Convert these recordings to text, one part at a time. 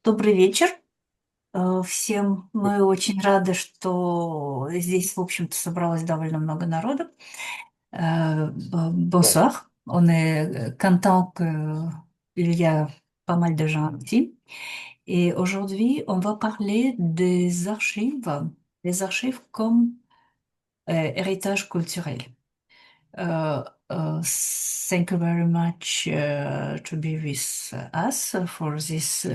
Добрый вечер всем. Мы очень рады, что здесь, в общем-то, собралось довольно много народа. Bonsoir. On est content qu'il y a pas mal de gens ici. Et aujourd'hui, on va parler des archives comme héritage culturel. Uh, Thank you very much to be with us for this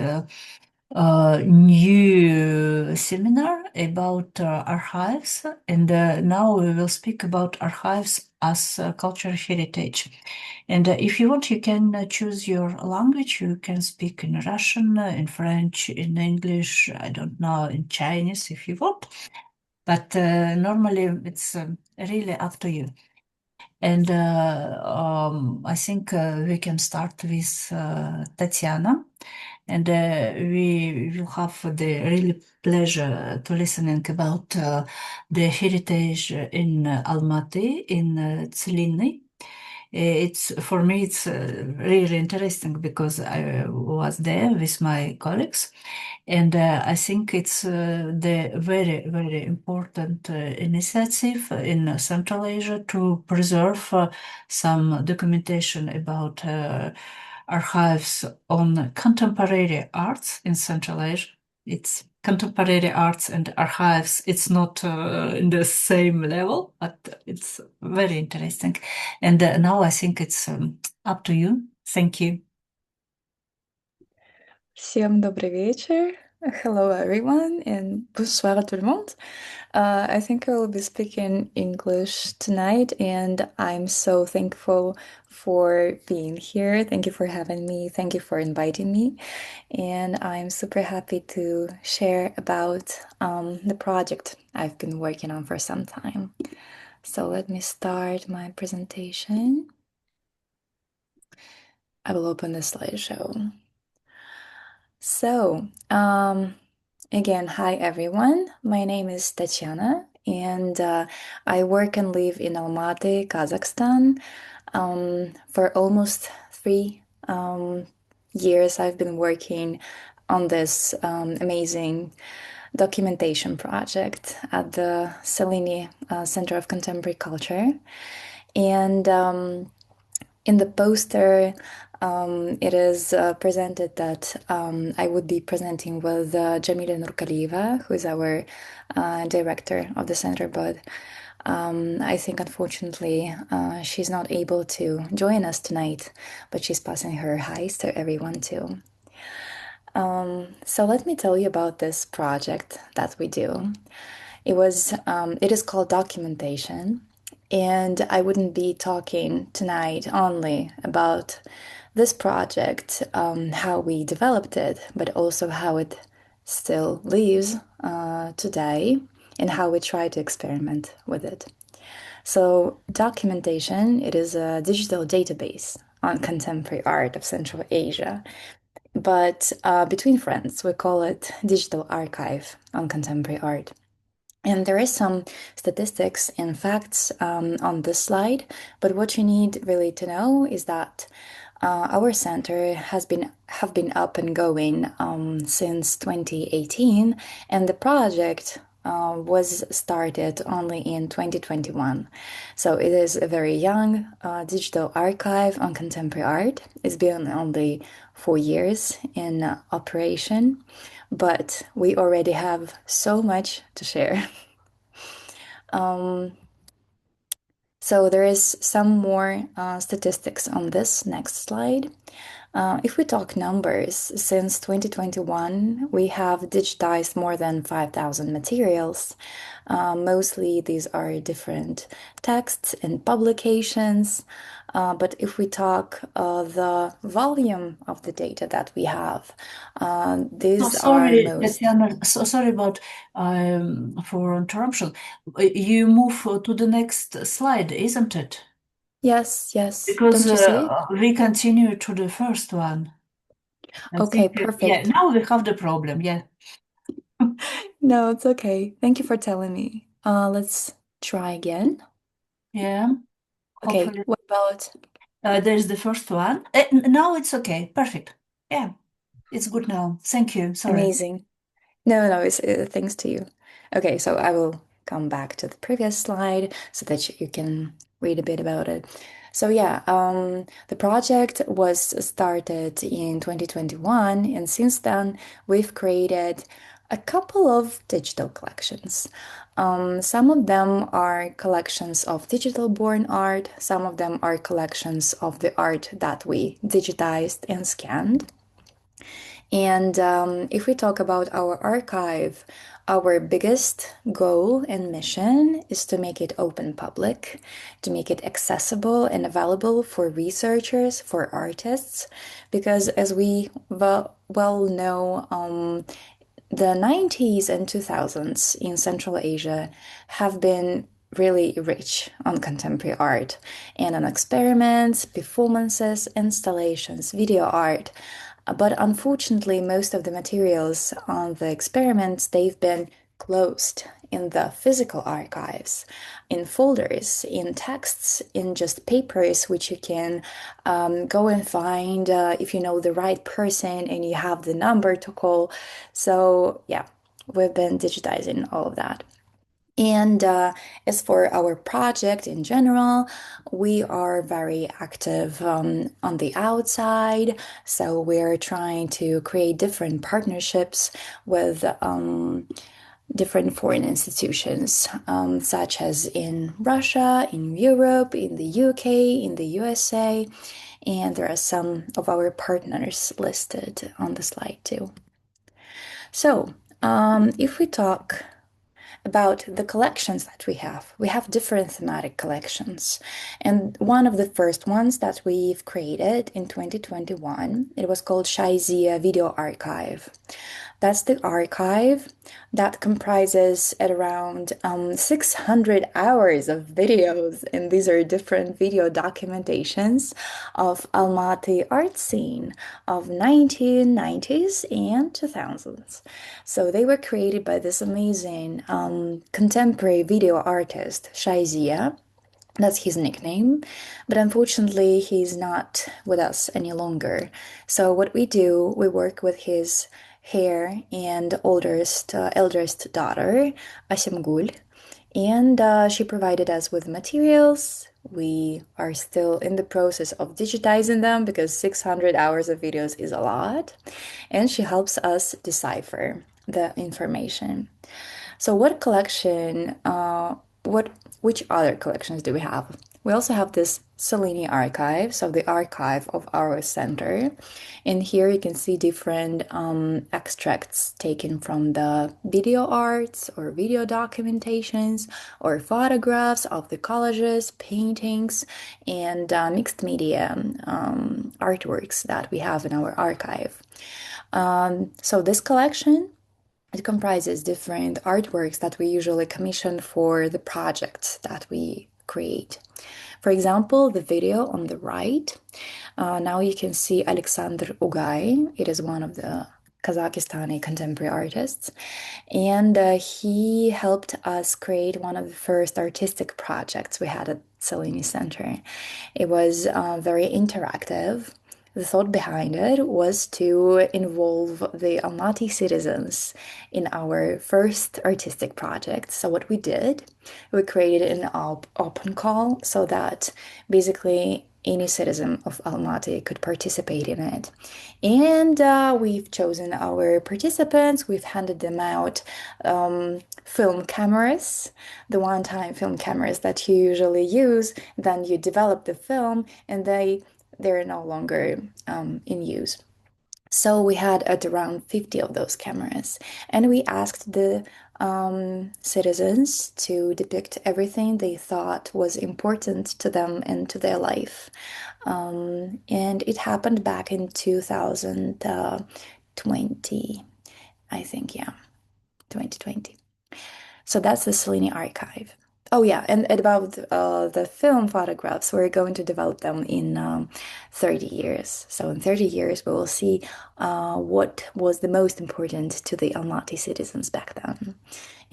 new seminar about archives. And now we will speak about archives as cultural heritage. And if you want, you can choose your language. You can speak in Russian, in French, in English, I don't know, in Chinese if you want. But normally it's really up to you. And I think we can start with Tatiana, and we will have the really pleasure to listening about the heritage in Almaty, in Tselinny. It's for me, it's really interesting because I was there with my colleagues, and I think it's the very, very important initiative in Central Asia to preserve some documentation about archives on contemporary arts in Central Asia. It's contemporary arts and archives. It's not in the same level, but it's very interesting. And now I think it's up to you. Thank you. Всем добрый вечер. Hello everyone and bonsoir à tout le monde. I think I will be speaking English tonight and I'm so thankful for being here. Thank you for having me. Thank you for inviting me. And I'm super happy to share about the project I've been working on for some time. So let me start my presentation. I will open the slideshow. So, again, hi everyone. My name is Tatiana, and I work and live in Almaty, Kazakhstan. For almost 3 years, I've been working on this amazing documentation project at the Tselinny Center of Contemporary Culture. And in the poster, it is presented that I would be presenting with Jamila Nurkalieva, who is our director of the center, but I think unfortunately she's not able to join us tonight, but she's passing her highs to everyone too. So let me tell you about this project that we do. It is called documentation, and I wouldn't be talking tonight only about this project, how we developed it, but also how it still lives today and how we try to experiment with it. So documentation, it is a digital database on contemporary art of Central Asia. But between friends, we call it digital archive on contemporary art. And there is some statistics and facts on this slide, but what you need really to know is that our center have been up and going since 2018, and the project was started only in 2021. So it is a very young digital archive on contemporary art. It's been only 4 years in operation, but we already have so much to share. So there is some more statistics on this next slide. If we talk numbers, since 2021, we have digitized more than 5,000 materials. Mostly these are different texts and publications. But if we talk the volume of the data that we have, these are Sorry, most. Tatiana, so sorry about for interruption. You move to the next slide, isn't it? Yes, yes. Because Don't you see it? we continue to the first one. I Okay, think, yeah, perfect. now we have the problem, yeah. No, it's okay. Thank you for telling me. Let's try again. Yeah, Okay, hopefully. what about There's the first one. Now it's okay, perfect. Yeah. It's good now. Thank you. Sorry. Amazing. No, no, it's thanks to you. Okay, so I will come back to the previous slide so that you can read a bit about it. So yeah, the project was started in 2021, and since then we've created a couple of digital collections. Some of them are collections of digital-born art, some of them are collections of the art that we digitized and scanned. And if we talk about our archive, our biggest goal and mission is to make it open public, to make it accessible and available for researchers, for artists, because as we well know, the 90s and 2000s in Central Asia have been really rich on contemporary art and on experiments, performances, installations, video art. But unfortunately, most of the materials on the experiments, they've been closed in the physical archives, in folders, in texts, in just papers, which you can go and find if you know the right person and you have the number to call. So, yeah, we've been digitizing all of that. And as for our project in general, we are very active on the outside. So we're trying to create different partnerships with different foreign institutions, such as in Russia, in Europe, in the UK, in the USA. And there are some of our partners listed on the slide too. So if we talk about the collections that we have different thematic collections. And one of the first ones that we've created in 2021, it was called Shaizia Video Archive. That's the archive that comprises at around 600 hours of videos, and these are different video documentations of Almaty art scene of 1990s and 2000s. So they were created by this amazing contemporary video artist, Shaizia. That's his nickname, but unfortunately, he's not with us any longer. So what we do, we work with his heir and eldest daughter, Asemgul, and she provided us with materials. We are still in the process of digitizing them because 600 hours of videos is a lot, and she helps us decipher the information. So which other collections do we have? We also have this Tselinny archive, so the archive of our center. And here you can see different extracts taken from the video arts or video documentations or photographs of the collages, paintings, and mixed media artworks that we have in our archive. So this collection, it comprises different artworks that we usually commission for the projects that we create. For example, the video on the right, now you can see Alexander Ugay. It is one of the Kazakhstani contemporary artists, and he helped us create one of the first artistic projects we had at Tselinny Center. It was very interactive. The thought behind it was to involve the Almaty citizens in our first artistic project. So what we did, we created an open call so that basically any citizen of Almaty could participate in it. And we've chosen our participants, we've handed them out film cameras, the one-time film cameras that you usually use, then you develop the film and they're no longer in use. So we had at around 50 of those cameras, and we asked the citizens to depict everything they thought was important to them and to their life. And it happened back in 2020, I think, yeah, 2020. So that's the Tselinny archive. Oh yeah, and about the film photographs, we're going to develop them in 30 years. So in 30 years, we will see what was the most important to the Almaty citizens back then.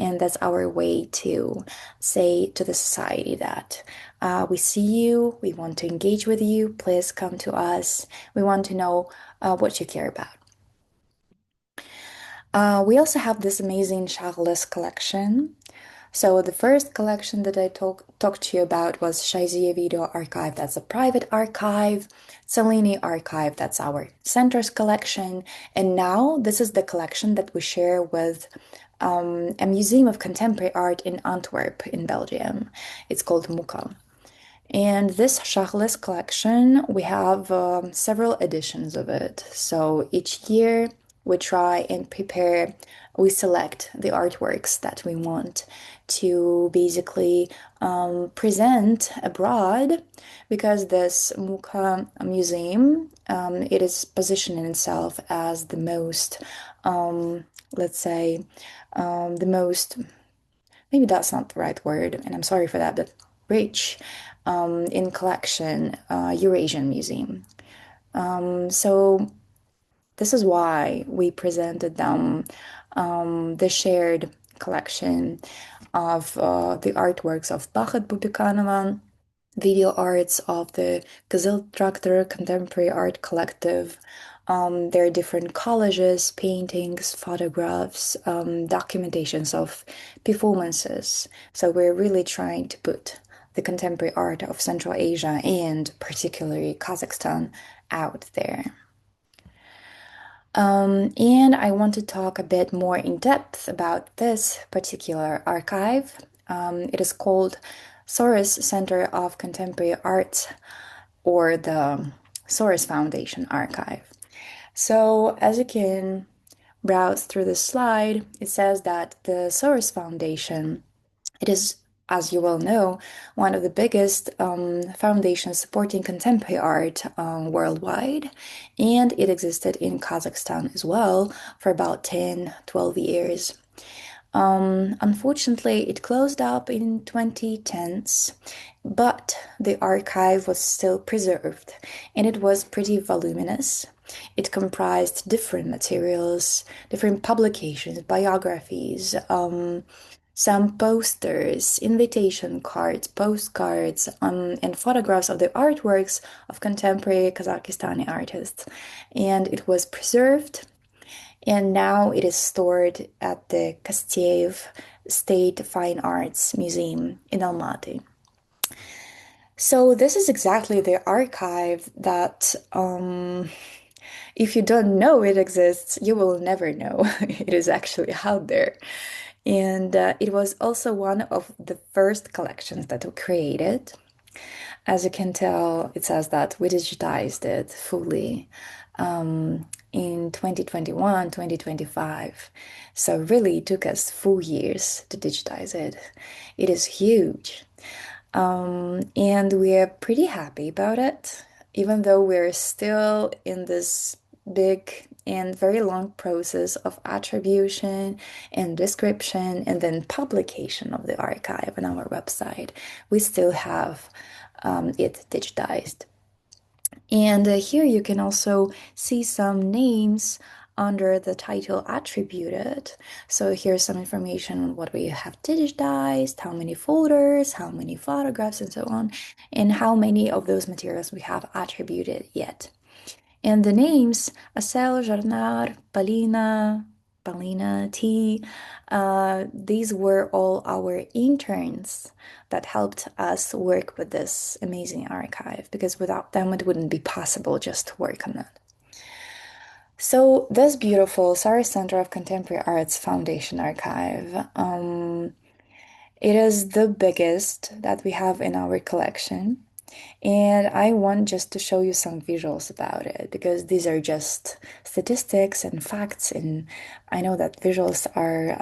And that's our way to say to the society that we see you, we want to engage with you, please come to us. We want to know what you care about. We also have this amazing Charles collection. So the first collection that I talked to you about was Shaizia Video Archive. That's a private archive. Tselinny Archive, that's our center's collection. And now this is the collection that we share with a museum of contemporary art in Antwerp in Belgium. It's called MUCA. And this Charles collection, we have several editions of it. So each year we try and prepare, we select the artworks that we want to basically present abroad because this MUCA museum, it is positioning itself as the most, let's say, the most, maybe that's not the right word, and I'm sorry for that, but rich in collection Eurasian museum. So this is why we presented them the shared collection of the artworks of Bachet Bubikanova, video arts of the Geselltractor Contemporary Art Collective. There are different collages, paintings, photographs, documentations of performances. So we're really trying to put the contemporary art of Central Asia and particularly Kazakhstan out there. And I want to talk a bit more in depth about this particular archive. It is called Soros Center of Contemporary Arts, or the Soros Foundation Archive. So as you can browse through the slide, it says that the Soros Foundation, it is, as you well know, one of the biggest foundations supporting contemporary art worldwide, and it existed in Kazakhstan as well for about 10, 12 years. Unfortunately, it closed up in 2010s, but the archive was still preserved, and it was pretty voluminous. It comprised different materials, different publications, biographies, some posters, invitation cards, postcards, and photographs of the artworks of contemporary Kazakhstani artists. And it was preserved, and now it is stored at the Kostyev State Fine Arts Museum in Almaty. So this is exactly the archive that, if you don't know it exists, you will never know it is actually out there. And it was also one of the first collections that we created. As you can tell, it says that we digitized it fully in 2021, 2025. So really it took us 4 years to digitize it. It is huge. And we're pretty happy about it, even though we're still in this big and very long process of attribution and description and then publication of the archive on our website. We still have it digitized. And here you can also see some names under the title attributed. So here's some information on what we have digitized, how many folders, how many photographs, and so on, and how many of those materials we have attributed yet. And the names, Asel, Jarnar, Palina, T, these were all our interns that helped us work with this amazing archive, because without them it wouldn't be possible just to work on it. So this beautiful Soros Center of Contemporary Arts Foundation Archive, it is the biggest that we have in our collection. And I want just to show you some visuals about it, because these are just statistics and facts, and I know that visuals are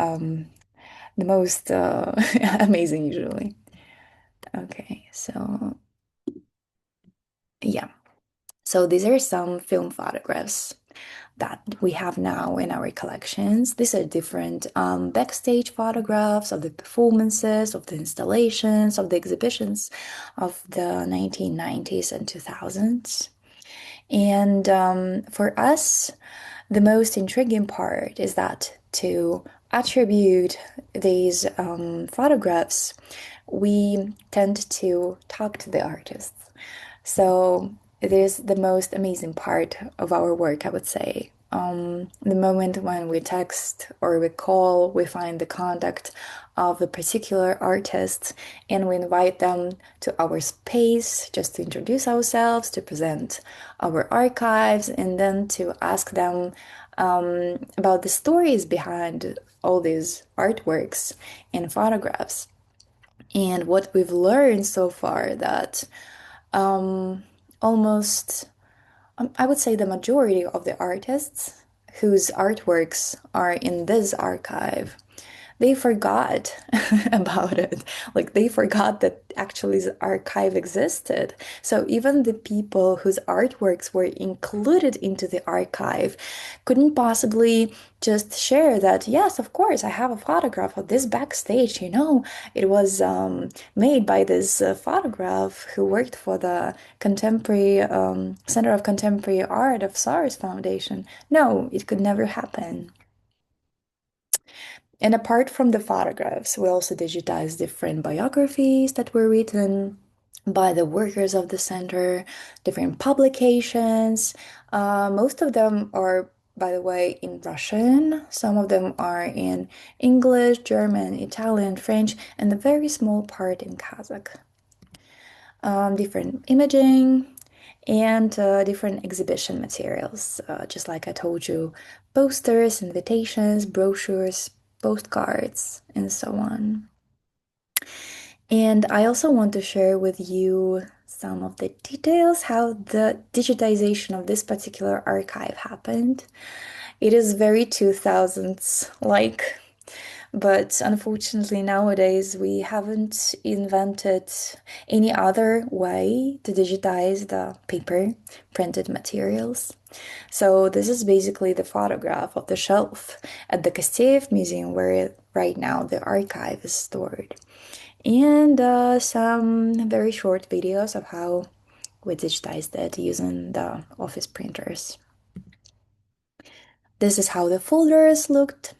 the most amazing usually. Okay, so yeah. So these are some film photographs that we have now in our collections. These are different backstage photographs of the performances, of the installations, of the exhibitions of the 1990s and 2000s. And for us, the most intriguing part is that to attribute these photographs, we tend to talk to the artists. So it is the most amazing part of our work, I would say. the moment when we text or we call, we find the contact of a particular artist and we invite them to our space just to introduce ourselves, to present our archives, and then to ask them about the stories behind all these artworks and photographs. And what we've learned so far that almost I would say the majority of the artists whose artworks are in this archive, they forgot about it. Like they forgot that actually the archive existed. So even the people whose artworks were included into the archive couldn't possibly just share that, yes, of course, I have a photograph of this backstage, it was made by this photograph who worked for the Contemporary Center of Contemporary Art of SARS Foundation. No, it could never happen. And apart from the photographs, we also digitized different biographies that were written by the workers of the center, different publications. Most of them are, by the way, in Russian. Some of them are in English, German, Italian, French, and a very small part in Kazakh. Different imaging and different exhibition materials, just like I told you, posters, invitations, brochures, postcards, and so on. And I also want to share with you some of the details how the digitization of this particular archive happened. It is very 2000s like, but unfortunately nowadays we haven't invented any other way to digitize the paper printed materials. So this is basically the photograph of the shelf at the Kosteyev Museum where right now the archive is stored. And some very short videos of how we digitized it using the office printers. This is how the folders looked.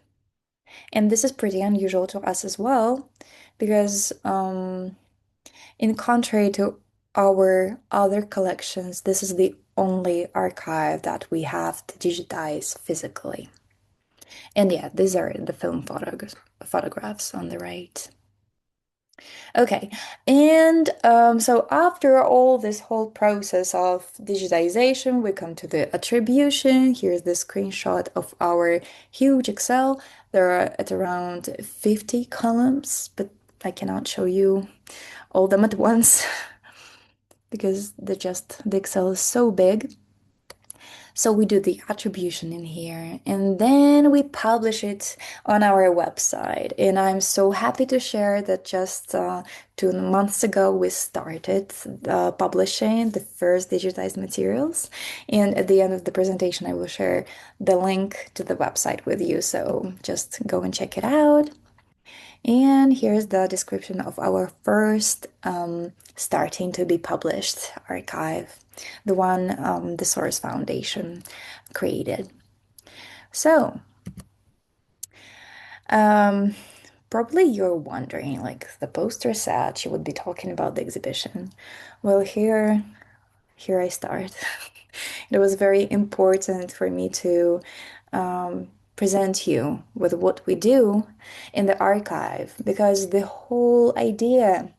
And this is pretty unusual to us as well, because in contrary to our other collections, this is the only archive that we have to digitize physically. And yeah, these are the film photographs on the right. Okay, and so after all this whole process of digitization, we come to the attribution. Here's the screenshot of our huge Excel. There are at around 50 columns, but I cannot show you all them at once because the Excel is so big. So we do the attribution in here and then we publish it on our website. And I'm so happy to share that just 2 months ago we started publishing the first digitized materials. And at the end of the presentation, I will share the link to the website with you. So just go and check it out. And here's the description of our first starting to be published archive, the one the Source Foundation created. So, probably you're wondering, like the poster said she would be talking about the exhibition. Well, here I start. It was very important for me to present you with what we do in the archive because the whole idea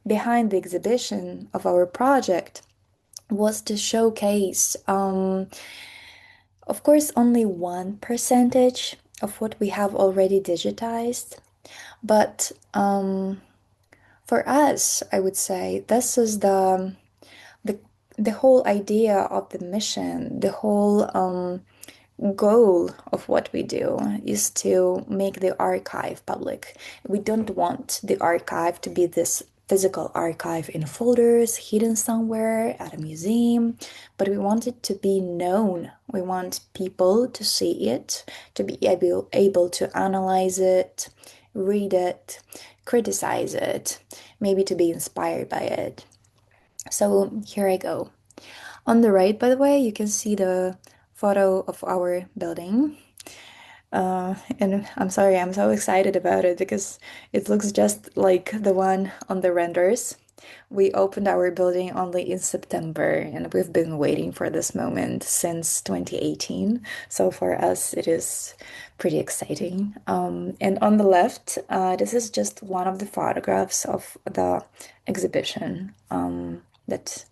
behind the exhibition of our project was to showcase, of course, only 1% of what we have already digitized, but for us, I would say this is the whole idea of the mission, the whole goal of what we do is to make the archive public. We don't want the archive to be this physical archive in folders hidden somewhere at a museum, but we want it to be known. We want people to see it, to be able to analyze it, read it, criticize it, maybe to be inspired by it. So here I go. On the right, by the way, you can see the photo of our building. And I'm sorry, I'm so excited about it because it looks just like the one on the renders. We opened our building only in September, and we've been waiting for this moment since 2018. So for us, it is pretty exciting. And on the left, this is just one of the photographs of the exhibition that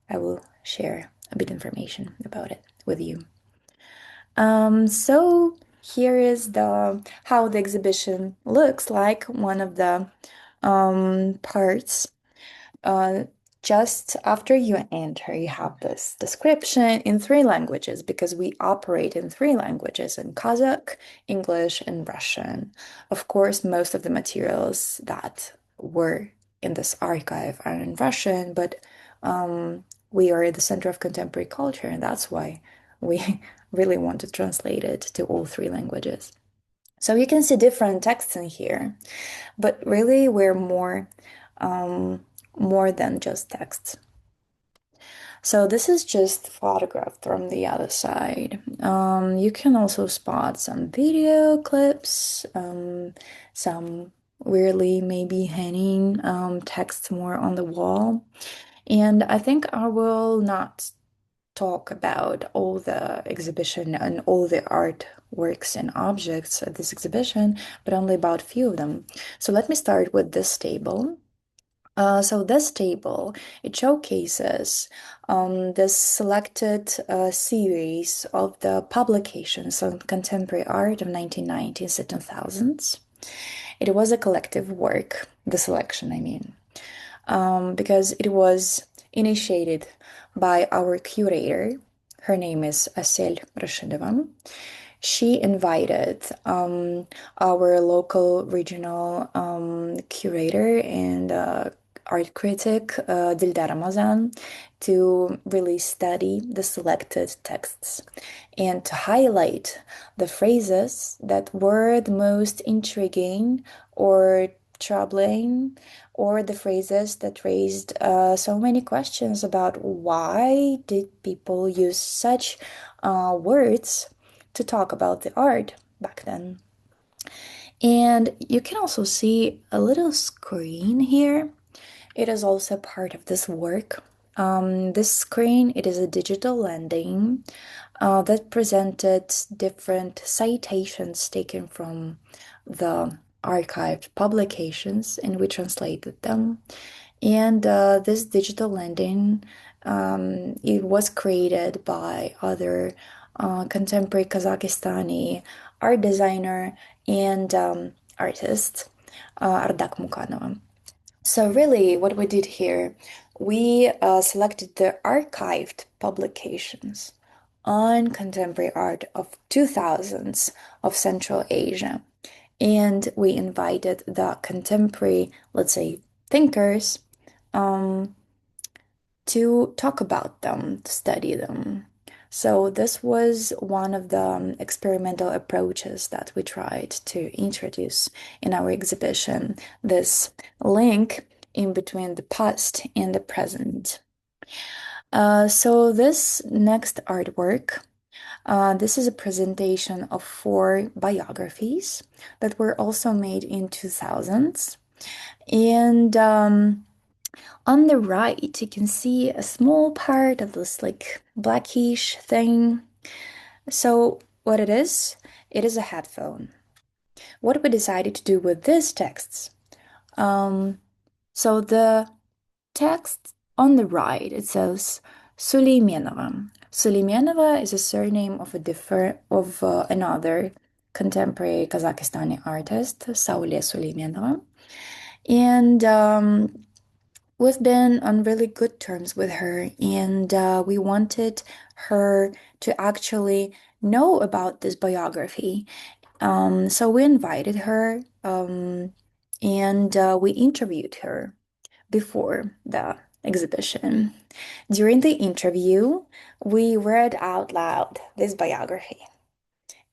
I will share a bit information about it with you. So here is the how the exhibition looks like. One of the parts. Uh, just after you enter, you have this description in three languages because we operate in three languages in Kazakh, English, and Russian. Of course, most of the materials that were in this archive are in Russian, but we are the center of contemporary culture, and that's why we really want to translate it to all three languages. So you can see different texts in here, but really we're um, more than just text. So this is just photographed from the other side. You can also spot some video clips, some weirdly maybe hanging text more on the wall. And I think I will not talk about all the exhibition and all the artworks and objects at this exhibition, but only about a few of them. So let me start with this table. So this table, it showcases this selected series of the publications on contemporary art of 1990s and 2000s. It was a collective work, the selection, I mean, because it was initiated by our curator. Her name is Asel Rashidova. She invited our local regional curator and art critic Dildar Ramazan to really study the selected texts and to highlight the phrases that were the most intriguing or troubling, or the phrases that raised so many questions about why did people use such words to talk about the art back then. And you can also see a little screen here. It is also part of this work. This screen, it is a digital landing that presented different citations taken from the archived publications, and we translated them. And this digital landing, it was created by other contemporary Kazakhstani art designer and artist, Ardak Mukanova. So really, what we did here, we selected the archived publications on contemporary art of 2000s of Central Asia. And we invited the contemporary, let's say, thinkers to talk about them, to study them. So this was one of the experimental approaches that we tried to introduce in our exhibition, this link in between the past and the present. So this next artwork, this is a presentation of 4 biographies that were also made in 2000s. And on the right, you can see a small part of this like blackish thing. So what it is a headphone. What we decided to do with these texts. So the text on the right, it says Suleymenova. Suleymenova is a surname of another contemporary Kazakhstani artist, Saule Suleymenova. And we've been on really good terms with her, and we wanted her to actually know about this biography. So we invited her, and we interviewed her before the exhibition. During the interview, we read out loud this biography.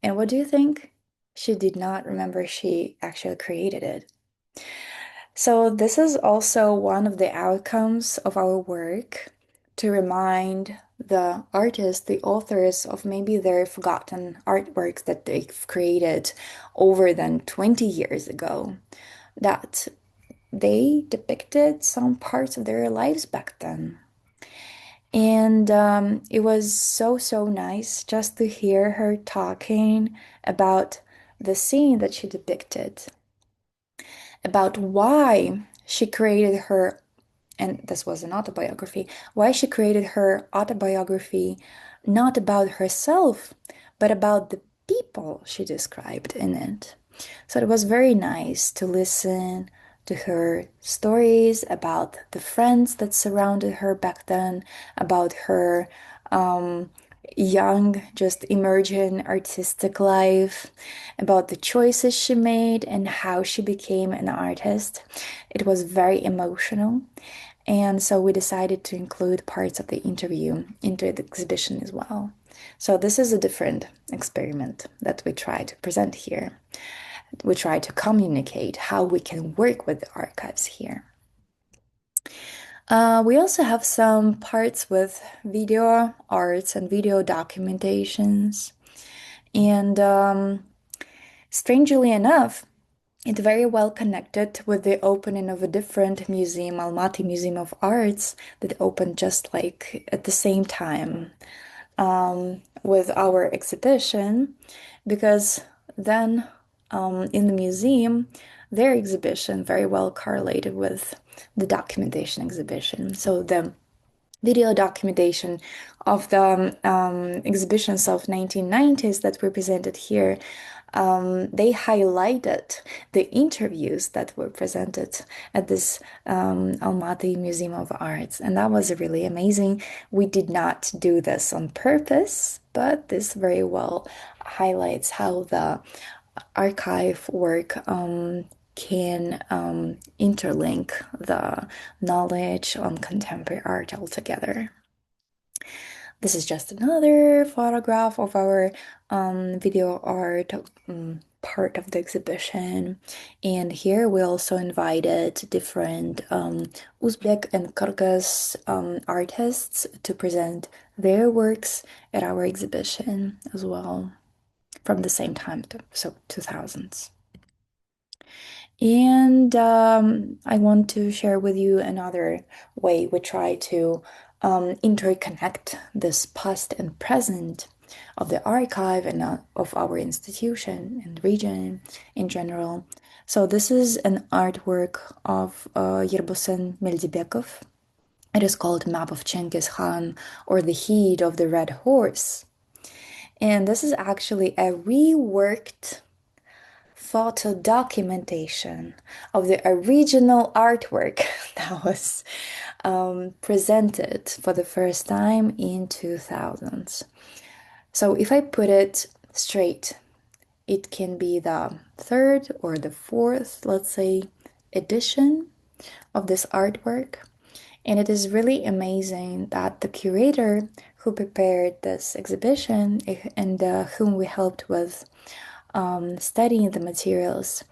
And what do you think? She did not remember she actually created it. So this is also one of the outcomes of our work to remind the artists, the authors of maybe their forgotten artworks that they've created over than 20 years ago, that they depicted some parts of their lives back then. And it was so, so nice just to hear her talking about the scene that she depicted, about why she created her, and this was an autobiography, why she created her autobiography not about herself, but about the people she described in it. So it was very nice to listen to her stories about the friends that surrounded her back then, about her um, young, just emerging artistic life, about the choices she made and how she became an artist. It was very emotional. And so we decided to include parts of the interview into the exhibition as well. So this is a different experiment that we try to present here. We try to communicate how we can work with the archives here. We also have some parts with video arts and video documentations. And strangely enough, it's very well connected with the opening of a different museum, Almaty Museum of Arts, that opened just like at the same time with our exhibition, because then in the museum, their exhibition very well correlated with the documentation exhibition. So the video documentation of the exhibitions of 1990s that were presented here, they highlighted the interviews that were presented at this Almaty Museum of Arts. And that was really amazing. We did not do this on purpose, but this very well highlights how the archive work can interlink the knowledge on contemporary art altogether. This is just another photograph of our video art part of the exhibition. And here we also invited different Uzbek and Kyrgyz artists to present their works at our exhibition as well from the same time, so 2000s. And I want to share with you another way we try to interconnect this past and present of the archive and of our institution and region in general. So this is an artwork of Yerbosen Meldibekov. It is called Map of Genghis Khan, or The Heat of the Red Horse. And this is actually a reworked photo documentation of the original artwork that was presented for the first time in 2000s. So if I put it straight, it can be the third or the fourth, let's say, edition of this artwork. And it is really amazing that the curator who prepared this exhibition and whom we helped with studying the materials,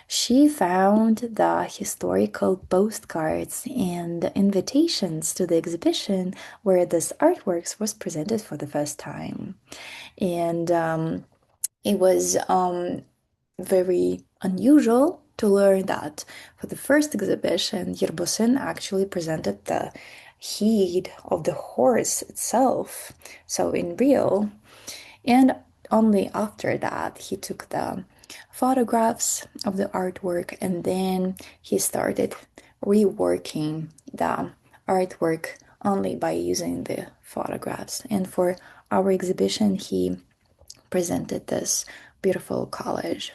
she found the historical postcards and invitations to the exhibition where this artworks was presented for the first time. And it was very unusual to learn that for the first exhibition, Yerbosin actually presented the head of the horse itself, so in real. And only after that, he took the photographs of the artwork and then he started reworking the artwork only by using the photographs. And for our exhibition, he presented this beautiful collage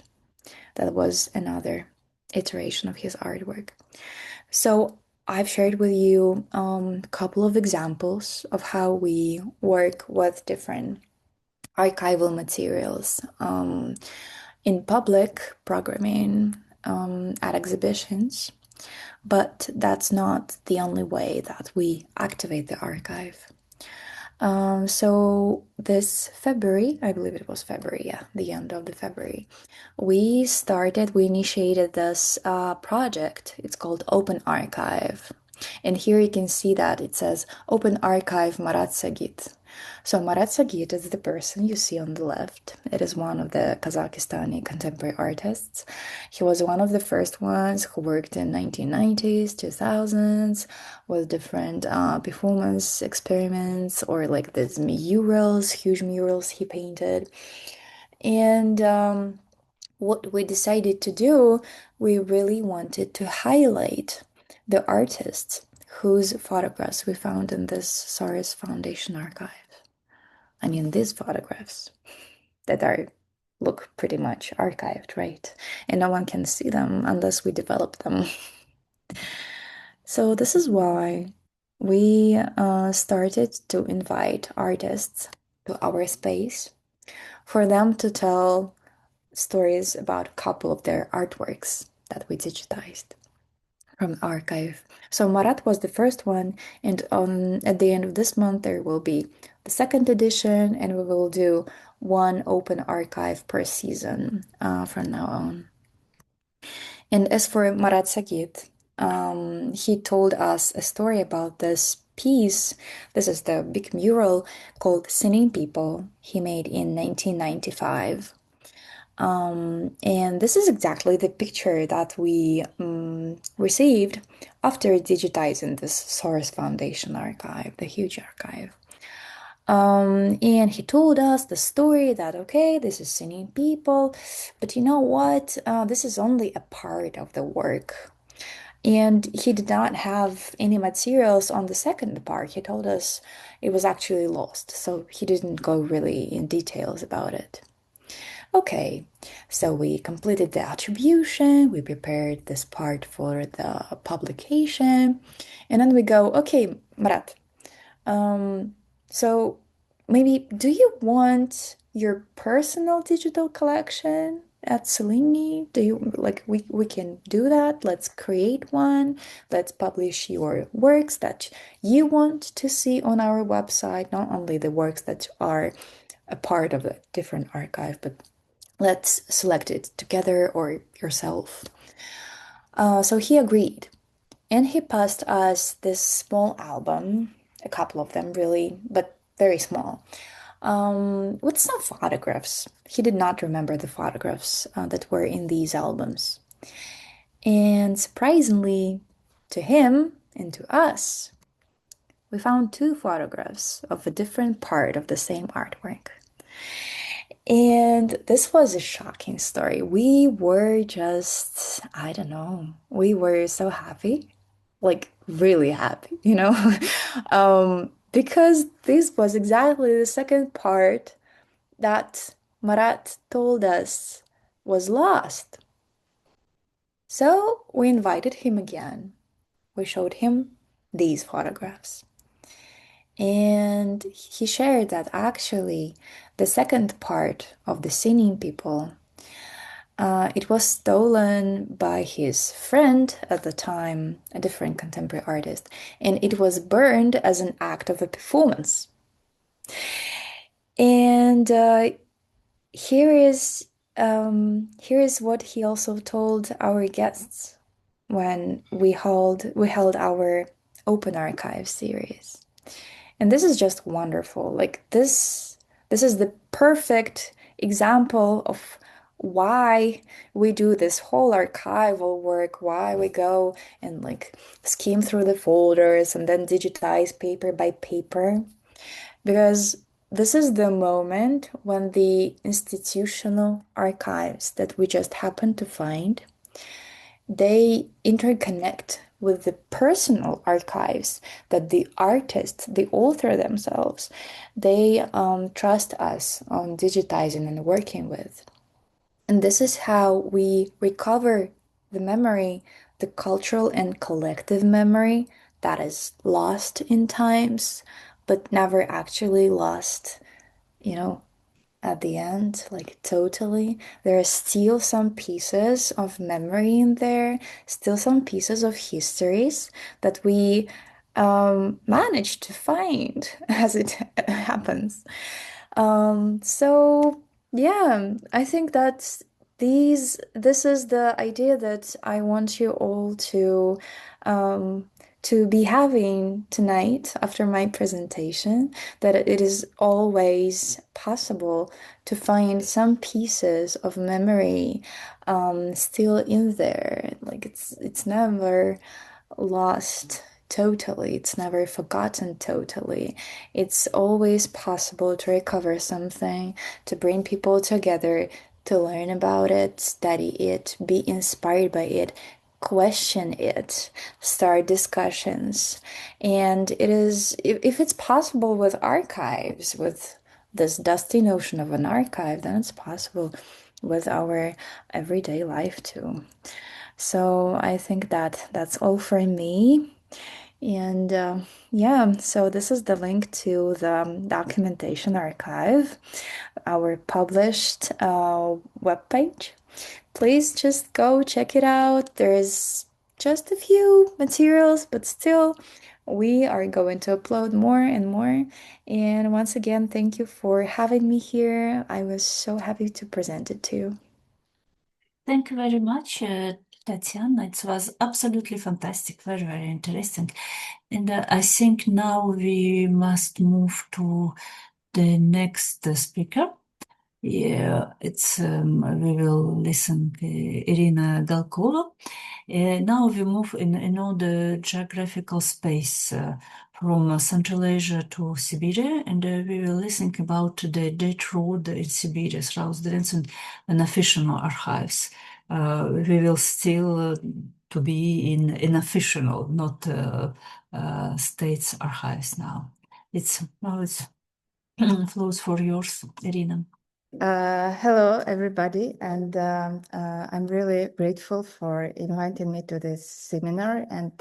that was another iteration of his artwork. So I've shared with you a couple of examples of how we work with different archival materials in public programming at exhibitions, but that's not the only way that we activate the archive. So this February, I believe it was February, yeah, the end of the February, we initiated this project. It's called Open Archive. And here you can see that it says Open Archive Marat Sagit. So Marat Sagit is the person you see on the left. It is one of the Kazakhstani contemporary artists. He was one of the first ones who worked in 1990s, 2000s with different performance experiments or like these murals, huge murals he painted. And what we decided to do, we really wanted to highlight the artists whose photographs we found in this Soros Foundation archive. I mean, these photographs that are look pretty much archived, right? And no one can see them unless we develop them. So this is why we started to invite artists to our space for them to tell stories about a couple of their artworks that we digitized from the archive. So Marat was the first one, and at the end of this month there will be the second edition, and we will do one open archive per season from now on. And as for Marat Sagit, he told us a story about this piece. This is the big mural called Singing People he made in 1995. And this is exactly the picture that we received after digitizing this Soros Foundation archive, the huge archive. And he told us the story that, okay, this is Singing People, but you know what? This is only a part of the work. And he did not have any materials on the second part. He told us it was actually lost, so he didn't go really in details about it. Okay, so we completed the attribution, we prepared this part for the publication, and then we go, okay, Marat, so maybe do you want your personal digital collection at Tselinny? Do you like we can do that? Let's create one. Let's publish your works that you want to see on our website, not only the works that are a part of a different archive, but let's select it together or yourself. So he agreed, and he passed us this small album, a couple of them really, but very small, with some photographs. He did not remember the photographs that were in these albums. And surprisingly, to him and to us, we found two photographs of a different part of the same artwork. And this was a shocking story. We were just, I don't know, we were so happy, like really happy, because this was exactly the second part that Marat told us was lost. So we invited him again. We showed him these photographs. And he shared that actually the second part of the Singing People, it was stolen by his friend at the time, a different contemporary artist, and it was burned as an act of a performance. And here is what he also told our guests when we held our open archive series. And this is just wonderful. Like this is the perfect example of why we do this whole archival work, why we go and like skim through the folders and then digitize paper by paper. Because this is the moment when the institutional archives that we just happen to find, they interconnect with the personal archives that the artist, the author themselves, they trust us on digitizing and working with. And this is how we recover the memory, the cultural and collective memory that is lost in times, but never actually lost, you know, at the end, like totally. There are still some pieces of memory in there, still some pieces of histories that we managed to find as it happens. So yeah, I think that this is the idea that I want you all to to be having tonight after my presentation, that it is always possible to find some pieces of memory still in there. Like it's never lost totally. It's never forgotten totally. It's always possible to recover something, to bring people together, to learn about it, study it, be inspired by it, question it, start discussions. And it is, if it's possible with archives, with this dusty notion of an archive, then it's possible with our everyday life too. So I think that that's all for me. And yeah, so this is the link to the documentation archive, our published webpage. Please just go check it out. There's just a few materials, but still, we are going to upload more and more. And once again, thank you for having me here. I was so happy to present it to you. Thank you very much, Tatiana. It was absolutely fantastic, very, very interesting. And I think now we must move to the next speaker. Yeah, we will listen to Irina Galkova. Now we move in all the geographical space from Central Asia to Siberia, and we will listen about the Dead Road in Siberia, throughout the ancient and official archives. We will still to be in official, not states archives now. It's flows for yours, Irina. Hello, everybody, and I'm really grateful for inviting me to this seminar. And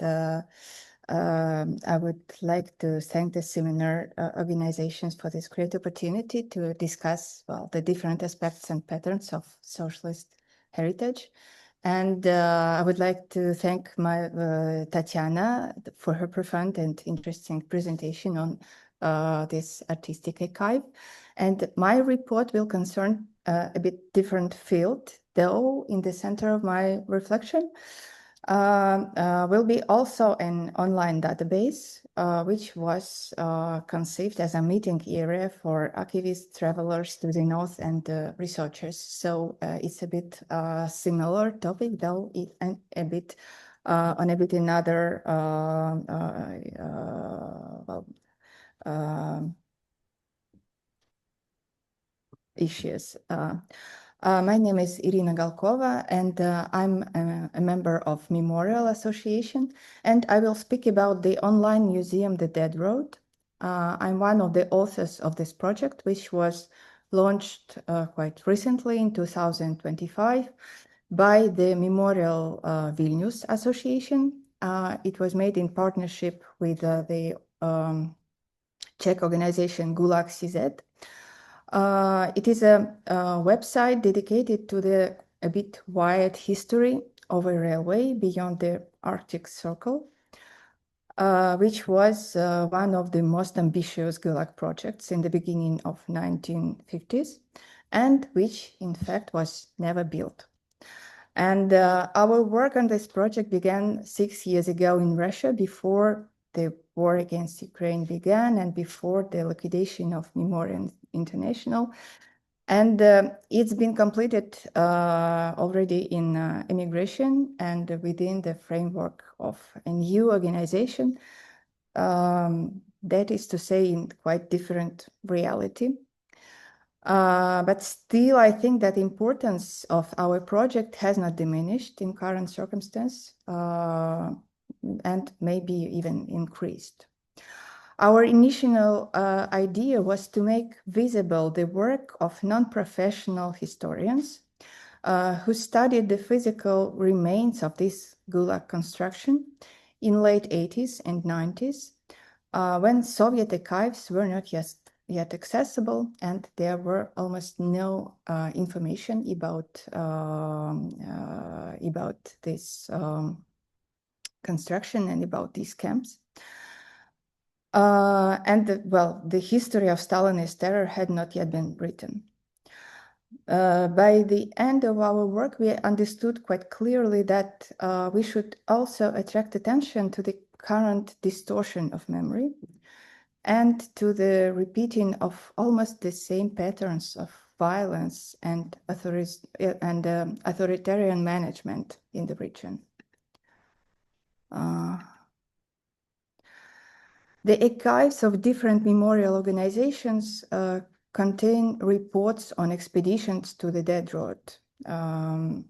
I would like to thank the seminar organizations for this great opportunity to discuss, well, the different aspects and patterns of socialist heritage. And I would like to thank my Tatiana for her profound and interesting presentation on this artistic archive. And my report will concern a bit different field, though in the center of my reflection will be also an online database, which was conceived as a meeting area for archivists, travelers to the north, and researchers. So it's a bit similar topic, though it a bit on a bit another issues. My name is Irina Galkova, and I'm a member of Memorial Association, and I will speak about the online museum, The Dead Road. I'm one of the authors of this project, which was launched quite recently in 2025 by the Memorial Vilnius Association. It was made in partnership with the Czech organization Gulag CZ. It is a website dedicated to the a bit wide history of a railway beyond the Arctic Circle, which was one of the most ambitious Gulag projects in the beginning of 1950s, and which in fact was never built. And our work on this project began 6 years ago in Russia, before the war against Ukraine began and before the liquidation of Memorial International. And it's been completed already in immigration and within the framework of a new organization, that is to say, in quite different reality. But still, I think that the importance of our project has not diminished in current circumstance and maybe even increased. Our initial idea was to make visible the work of non-professional historians who studied the physical remains of this Gulag construction in late 80s and 90s, when Soviet archives were not yet accessible, and there were almost no information about this construction and about these camps. The history of Stalinist terror had not yet been written. By the end of our work, we understood quite clearly that we should also attract attention to the current distortion of memory and to the repeating of almost the same patterns of violence and authoritarian management in the region. The archives of different memorial organizations contain reports on expeditions to the Dead Road, and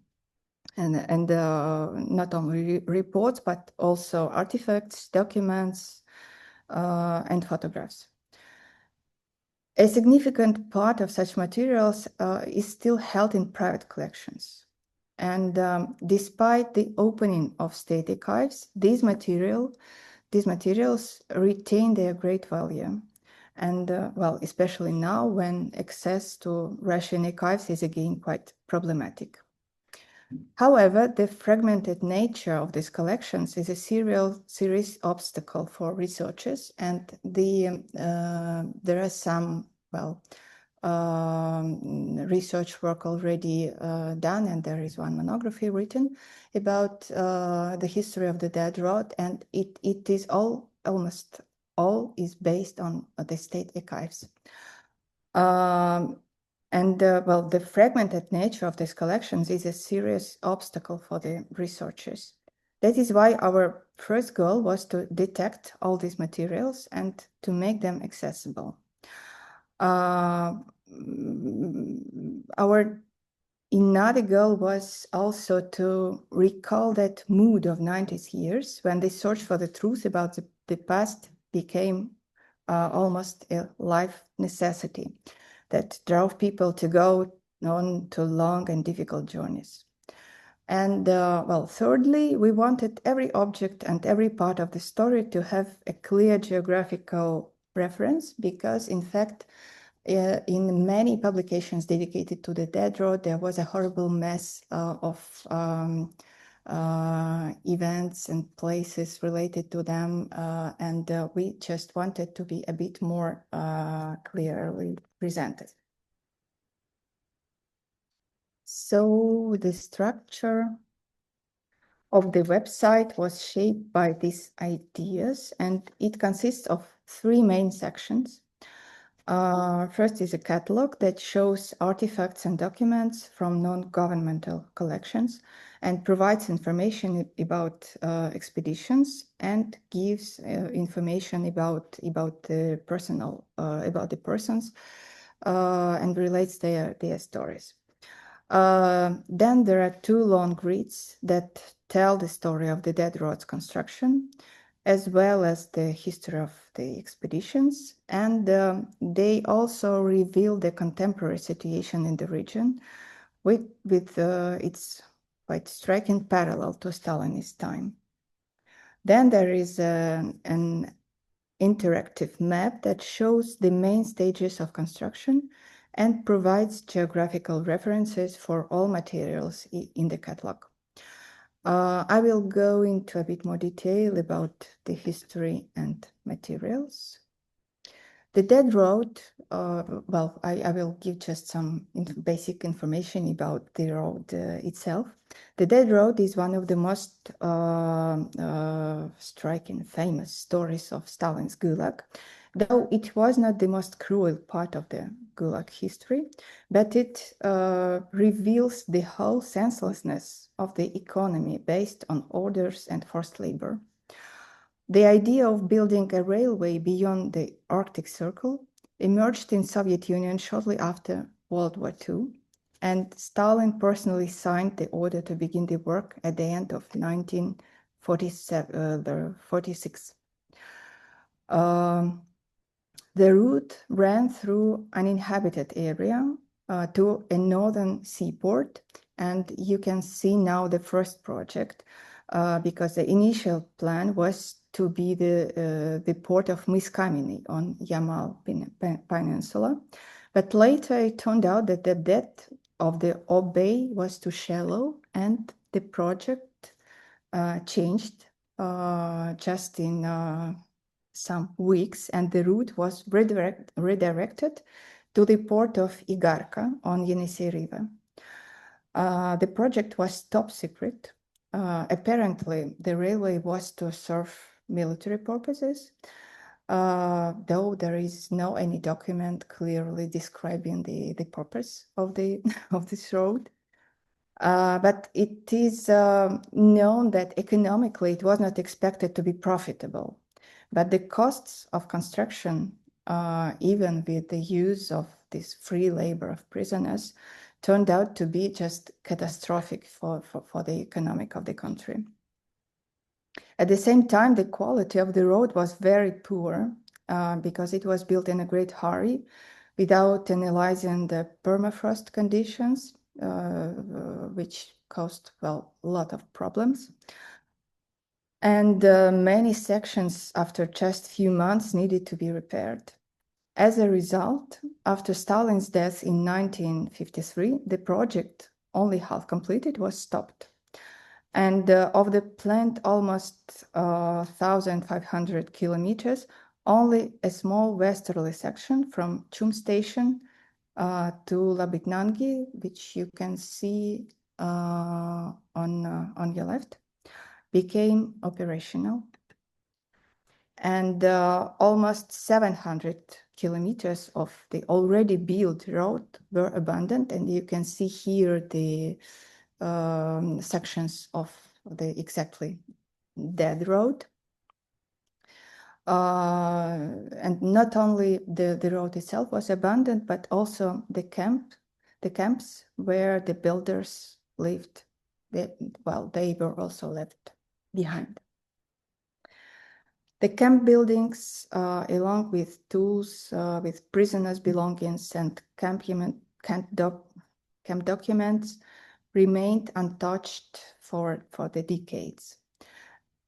not only reports, but also artifacts, documents, and photographs. A significant part of such materials is still held in private collections. And despite the opening of state archives, these materials retain their great value. And well, especially now when access to Russian archives is again quite problematic. However, the fragmented nature of these collections is a serious obstacle for researchers, and there are some, well, research work already done, and there is one monography written about the history of the Dead Road, and it is almost all is based on the state archives. Well, the fragmented nature of these collections is a serious obstacle for the researchers. That is why our first goal was to detect all these materials and to make them accessible. Our another goal was also to recall that mood of 90s years when the search for the truth about the past became almost a life necessity that drove people to go on to long and difficult journeys. And well, thirdly, we wanted every object and every part of the story to have a clear geographical reference, because in fact, in many publications dedicated to the Dead Road, there was a horrible mess of events and places related to them, and we just wanted to be a bit more clearly presented. So the structure of the website was shaped by these ideas, and it consists of three main sections. First is a catalog that shows artifacts and documents from non-governmental collections and provides information about expeditions and gives information about the persons and relates their stories. Then there are two long grids that tell the story of the Dead Road's construction, as well as the history of the expeditions, and they also reveal the contemporary situation in the region with its quite striking parallel to Stalinist time. Then there is an interactive map that shows the main stages of construction and provides geographical references for all materials in the catalog. I will go into a bit more detail about the history and materials. The Dead Road, well, I will give just some basic information about the road itself. The Dead Road is one of the most striking, famous stories of Stalin's Gulag, though it was not the most cruel part of the Gulag history, but it reveals the whole senselessness of the economy based on orders and forced labor. The idea of building a railway beyond the Arctic Circle emerged in Soviet Union shortly after World War II, and Stalin personally signed the order to begin the work at the end of 1946. The route ran through an uninhabited area to a northern seaport, and you can see now the first project because the initial plan was to be the port of Miskameny on Yamal Peninsula, but later it turned out that the depth of the Bay was too shallow, and the project changed just in some weeks, and the route was redirected to the port of Igarka on Yenisei River. The project was top secret. Apparently, the railway was to serve military purposes, though there is no any document clearly describing the purpose of the of this road. But it is known that economically it was not expected to be profitable. But the costs of construction, even with the use of this free labor of prisoners, turned out to be just catastrophic for the economic of the country. At the same time, the quality of the road was very poor because it was built in a great hurry without analyzing the permafrost conditions, which caused, well, a lot of problems. And many sections after just few months needed to be repaired. As a result, after Stalin's death in 1953, the project, only half completed, was stopped. And of the planned almost 1,500 kilometers, only a small westerly section from Chum station to Labitnangi, which you can see on your left, became operational. And almost 700 kilometers of the already built road were abandoned. And you can see here the sections of the exactly dead road. And not only the road itself was abandoned, but also the camps where the builders lived. They were also left behind. The camp buildings, along with tools, with prisoners' belongings and camp documents, remained untouched for the decades.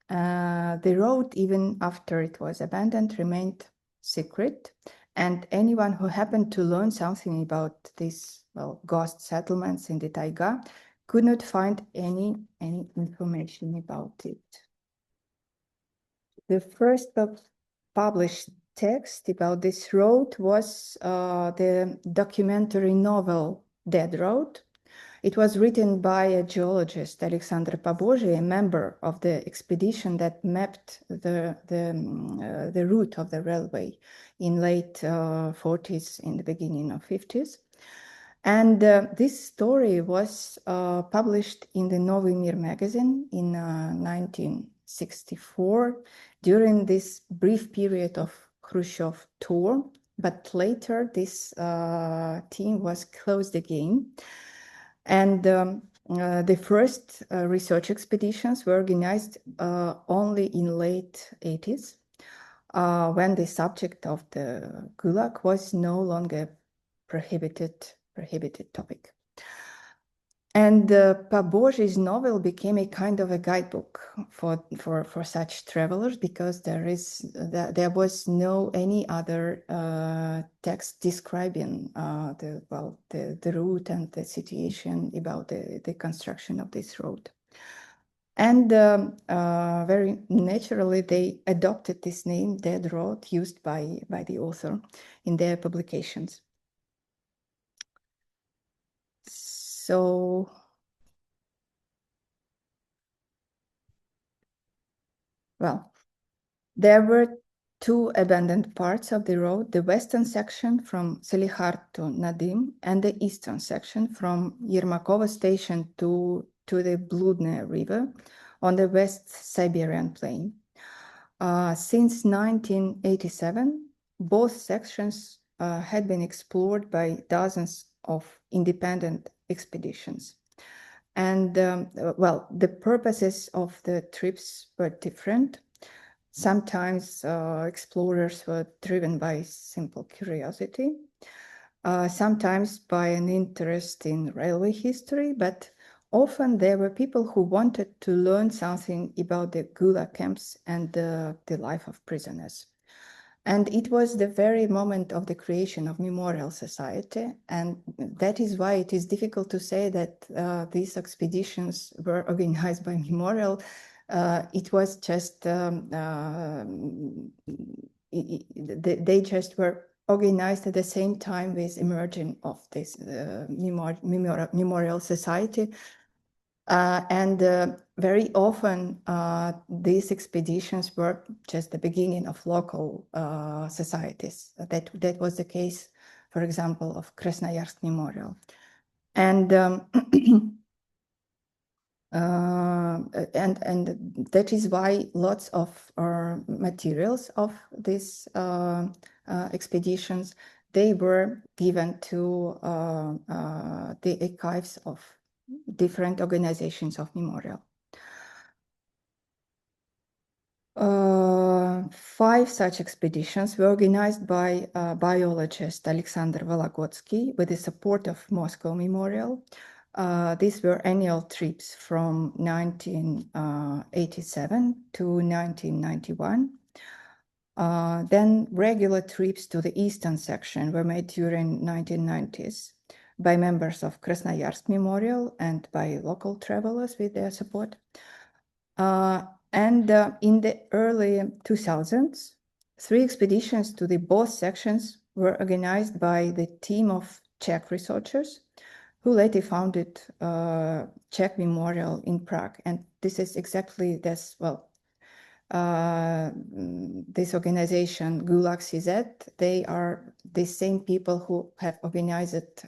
The road, even after it was abandoned, remained secret, and anyone who happened to learn something about these, well, ghost settlements in the taiga could not find any information about it. The first published text about this road was the documentary novel Dead Road. It was written by a geologist, Alexandre Pabozhi, a member of the expedition that mapped the route of the railway in late 40s, in the beginning of 50s. And this story was published in the Novi Mir magazine in 1964 during this brief period of Khrushchev tour. But later this team was closed again. And the first research expeditions were organized only in late 80s, when the subject of the Gulag was no longer prohibited topic. And Pabozhi's novel became a kind of a guidebook for such travelers, because there was no any other text describing the route and the situation about the construction of this road. And very naturally, they adopted this name, Dead Road, used by the author in their publications. So, well, there were two abandoned parts of the road, the western section from Salihard to Nadim, and the eastern section from Yermakova station to the Bludne River on the West Siberian plain. Since 1987, both sections had been explored by dozens of independent expeditions. And well, the purposes of the trips were different. Sometimes explorers were driven by simple curiosity, sometimes by an interest in railway history, but often there were people who wanted to learn something about the Gulag camps and the life of prisoners. And it was the very moment of the creation of Memorial Society, and that is why it is difficult to say that these expeditions were organized by Memorial. It was just, they just were organized at the same time with emerging of this Memorial Society. Very often, these expeditions were just the beginning of local societies. That was the case, for example, of Krasnoyarsk Memorial. And that is why lots of materials of these expeditions, they were given to the archives of different organizations of memorial. 5 such expeditions were organized by biologist Alexander Vologodsky with the support of Moscow Memorial. These were annual trips from 1987 to 1991. Then regular trips to the eastern section were made during 1990s by members of Krasnoyarsk Memorial and by local travelers with their support. In the early 2000s, 3 expeditions to the both sections were organized by the team of Czech researchers who later founded Czech Memorial in Prague. And this is exactly this, this organization, Gulag CZ, they are the same people who have organized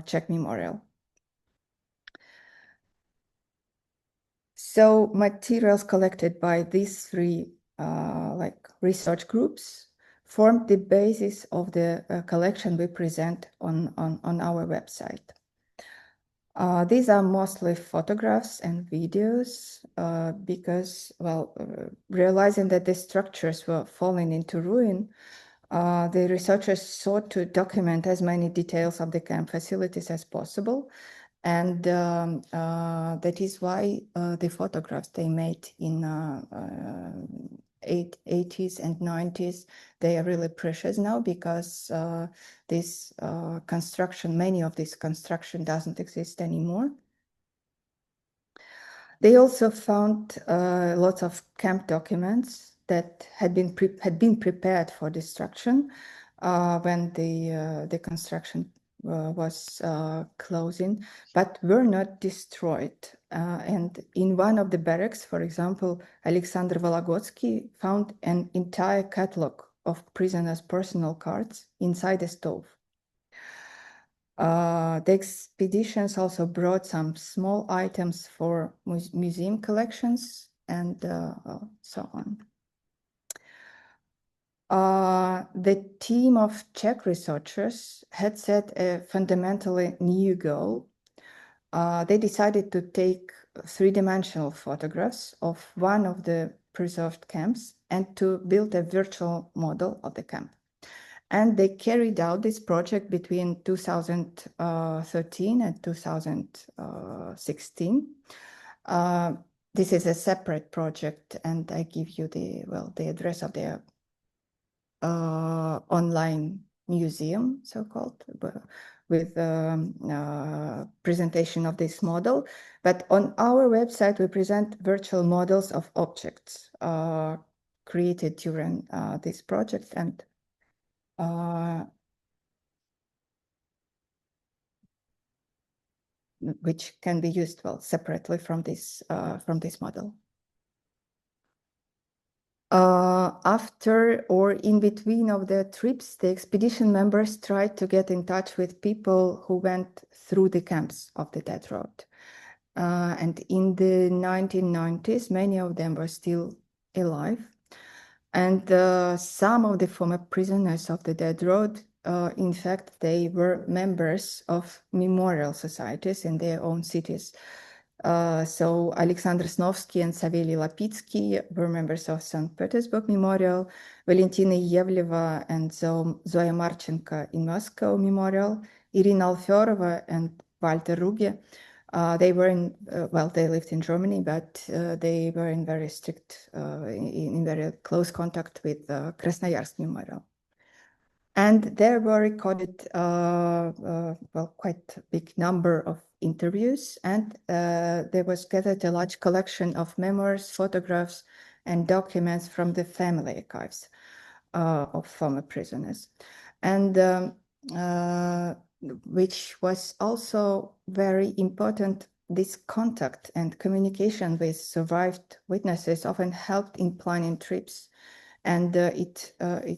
Czech Memorial. So materials collected by these 3 research groups formed the basis of the collection we present on our website. These are mostly photographs and videos because, realizing that the structures were falling into ruin, the researchers sought to document as many details of the camp facilities as possible. And that is why the photographs they made in 80s and 90s, they are really precious now because this construction, many of this construction doesn't exist anymore. They also found lots of camp documents that had been prepared for destruction when the construction was closing, but were not destroyed. And in one of the barracks, for example, Alexander Vologodsky found an entire catalog of prisoners' personal cards inside a stove. The expeditions also brought some small items for museum collections and so on. The team of Czech researchers had set a fundamentally new goal. They decided to take 3-dimensional photographs of one of the preserved camps and to build a virtual model of the camp. And they carried out this project between 2013 and 2016. This is a separate project, and I give you the address of their online museum, so-called, with presentation of this model. But on our website, we present virtual models of objects created during this project, and which can be used separately from this model. After or in between of the trips, the expedition members tried to get in touch with people who went through the camps of the Dead Road. And in the 1990s, many of them were still alive. And some of the former prisoners of the Dead Road, in fact, they were members of memorial societies in their own cities. So Alexander Snovsky and Savely Lapitsky were members of St. Petersburg Memorial, Valentina Yevleva and Zoya Marchenko in Moscow Memorial, Irina Alfyorova and Walter Ruge. They were in, they lived in Germany, but they were in very strict, in very close contact with Krasnoyarsk Memorial. And there were recorded, quite a big number of interviews, and there was gathered a large collection of memoirs, photographs, and documents from the family archives of former prisoners. And which was also very important. This contact and communication with survived witnesses often helped in planning trips, and it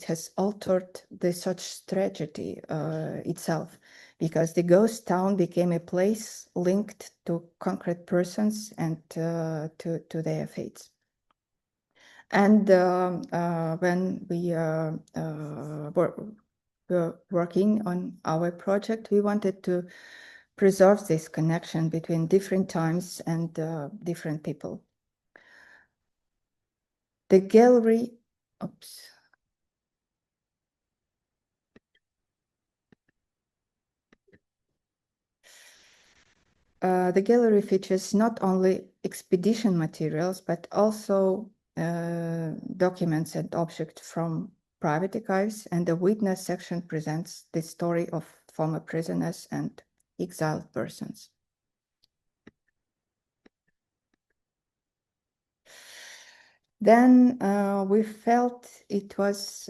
has altered the such tragedy itself, because the ghost town became a place linked to concrete persons and to their fates. And when we were working on our project, we wanted to preserve this connection between different times and different people. The gallery, oops. The gallery features not only expedition materials, but also documents and objects from private archives, and the witness section presents the story of former prisoners and exiled persons. Then we felt it was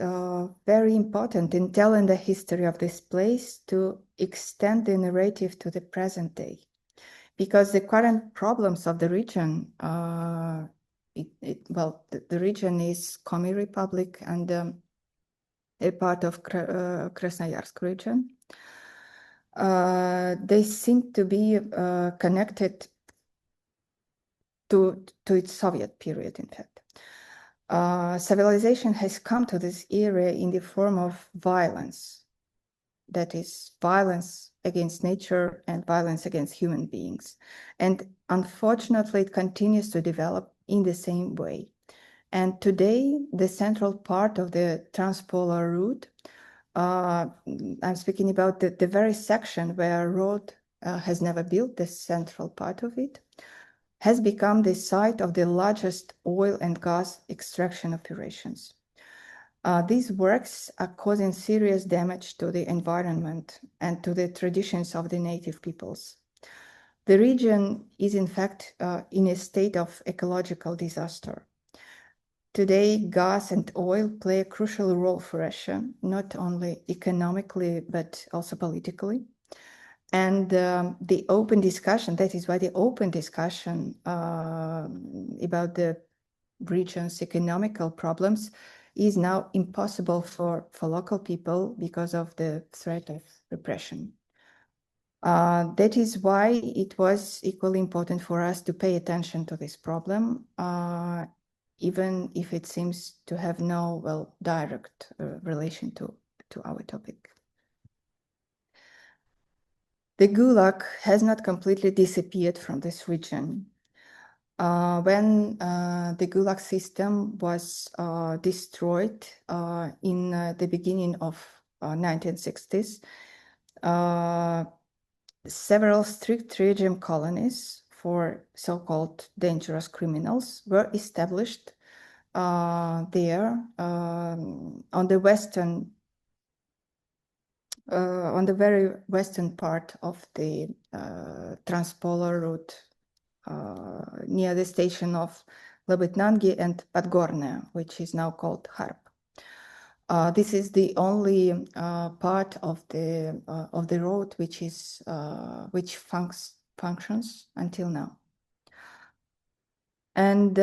very important in telling the history of this place to extend the narrative to the present day, because the current problems of the region, the region is Komi Republic and a part of Krasnoyarsk region. They seem to be connected to its Soviet period, in fact. Civilization has come to this area in the form of violence, that is, violence against nature and violence against human beings. And unfortunately, it continues to develop in the same way. And today, the central part of the transpolar route, I'm speaking about the very section where road has never built, the central part of it, has become the site of the largest oil and gas extraction operations. These works are causing serious damage to the environment and to the traditions of the native peoples. The region is, in fact, in a state of ecological disaster. Today, gas and oil play a crucial role for Russia, not only economically, but also politically. And the open discussion, that is why the open discussion about the region's economical problems is now impossible for local people because of the threat of repression. That is why it was equally important for us to pay attention to this problem, even if it seems to have no direct relation to our topic. The Gulag has not completely disappeared from this region. When the Gulag system was destroyed in the beginning of 1960s, several strict regime colonies for so-called dangerous criminals were established there on the western, on the very western part of the transpolar route, near the station of Labытнанги and Подгорная, which is now called Harp. This is the only part of the road which functions until now. And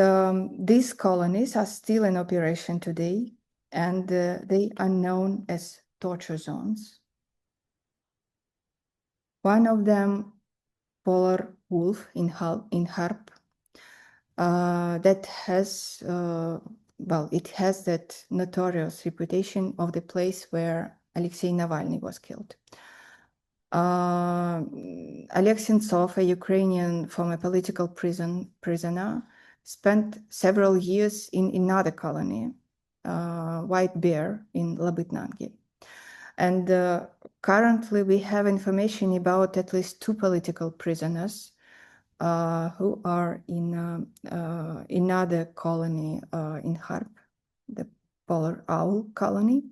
these colonies are still in operation today, and they are known as torture zones. One of them, Polar Wolf in Harp, that has, it has that notorious reputation of the place where Alexei Navalny was killed. Oleg Sentsov, a Ukrainian former political prisoner, spent several years in another colony, White Bear in Labытнанги. And currently we have information about at least 2 political prisoners who are in another colony in Harp, the Polar Owl colony.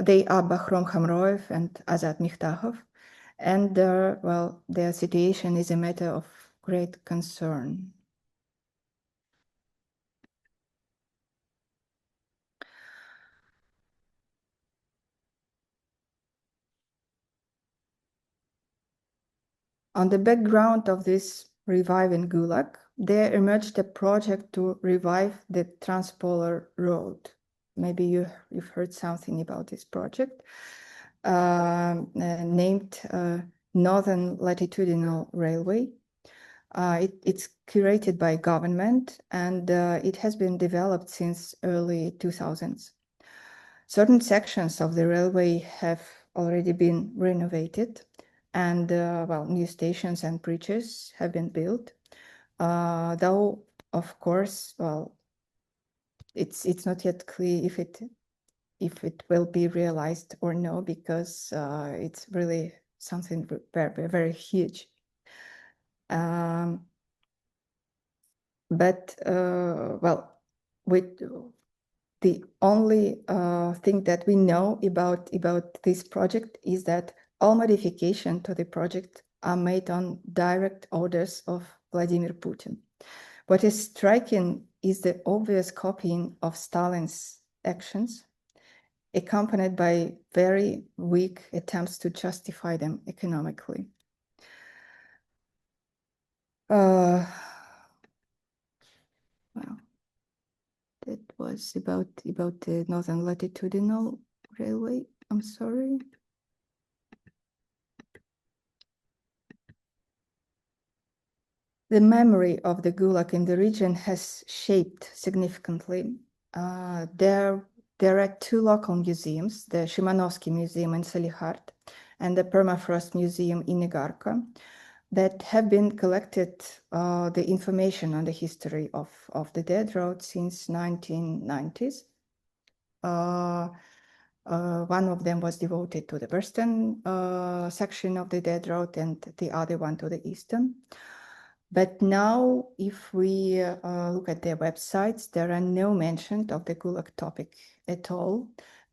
They are Bahrom Khamroev and Azat Mikhtakhov. And their situation is a matter of great concern. On the background of this reviving Gulag, there emerged a project to revive the Transpolar Road. Maybe you've heard something about this project, named Northern Latitudinal Railway. It's curated by government, and it has been developed since early 2000s. Certain sections of the railway have already been renovated, and well, new stations and bridges have been built. Though, of course, well, it's not yet clear if it will be realized or no, because it's really something very, very huge. But well, with the only thing that we know about this project is that all modifications to the project are made on direct orders of Vladimir Putin. What is striking is the obvious copying of Stalin's actions, accompanied by very weak attempts to justify them economically. Well, that was about the Northern Latitudinal Railway. I'm sorry. The memory of the Gulag in the region has shaped significantly. There are two local museums, the Szymanowski Museum in Salihard and the Permafrost Museum in Igarka, that have been collected the information on the history of the dead road since 1990s. One of them was devoted to the western section of the dead road and the other one to the eastern. But now, if we look at their websites, there are no mention of the Gulag topic at all.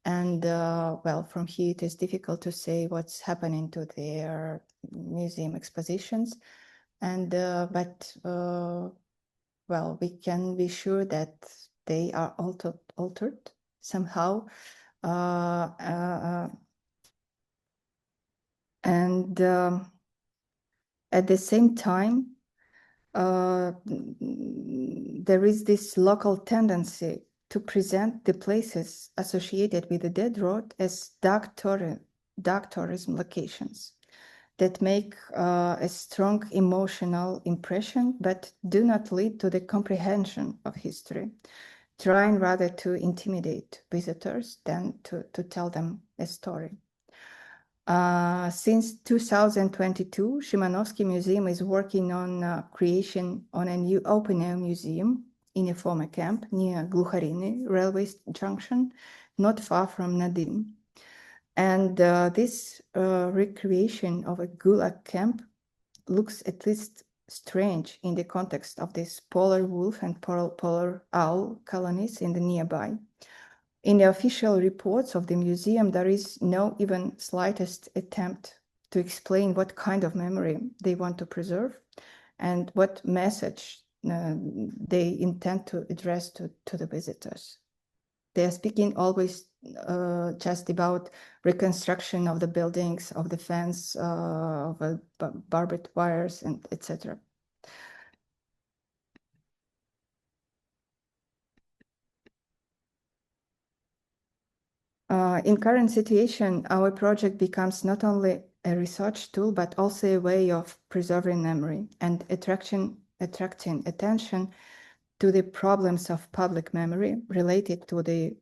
And well, from here, it is difficult to say what's happening to their museum expositions. And but well, we can be sure that they are altered somehow. And at the same time, there is this local tendency to present the places associated with the dead road as dark tourism locations that make a strong emotional impression, but do not lead to the comprehension of history, trying rather to intimidate visitors than to tell them a story. Since 2022, Szymanowski Museum is working on creation on a new open-air museum in a former camp near Gluhariny railway junction, not far from Nadim. And this recreation of a Gulag camp looks at least strange in the context of these polar wolf and polar owl colonies in the nearby. In the official reports of the museum, there is no even slightest attempt to explain what kind of memory they want to preserve and what message they intend to address to the visitors. They are speaking always just about reconstruction of the buildings, of the fence, of barbed wires, and etc. In current situation, our project becomes not only a research tool, but also a way of preserving memory and attracting attention to the problems of public memory related to the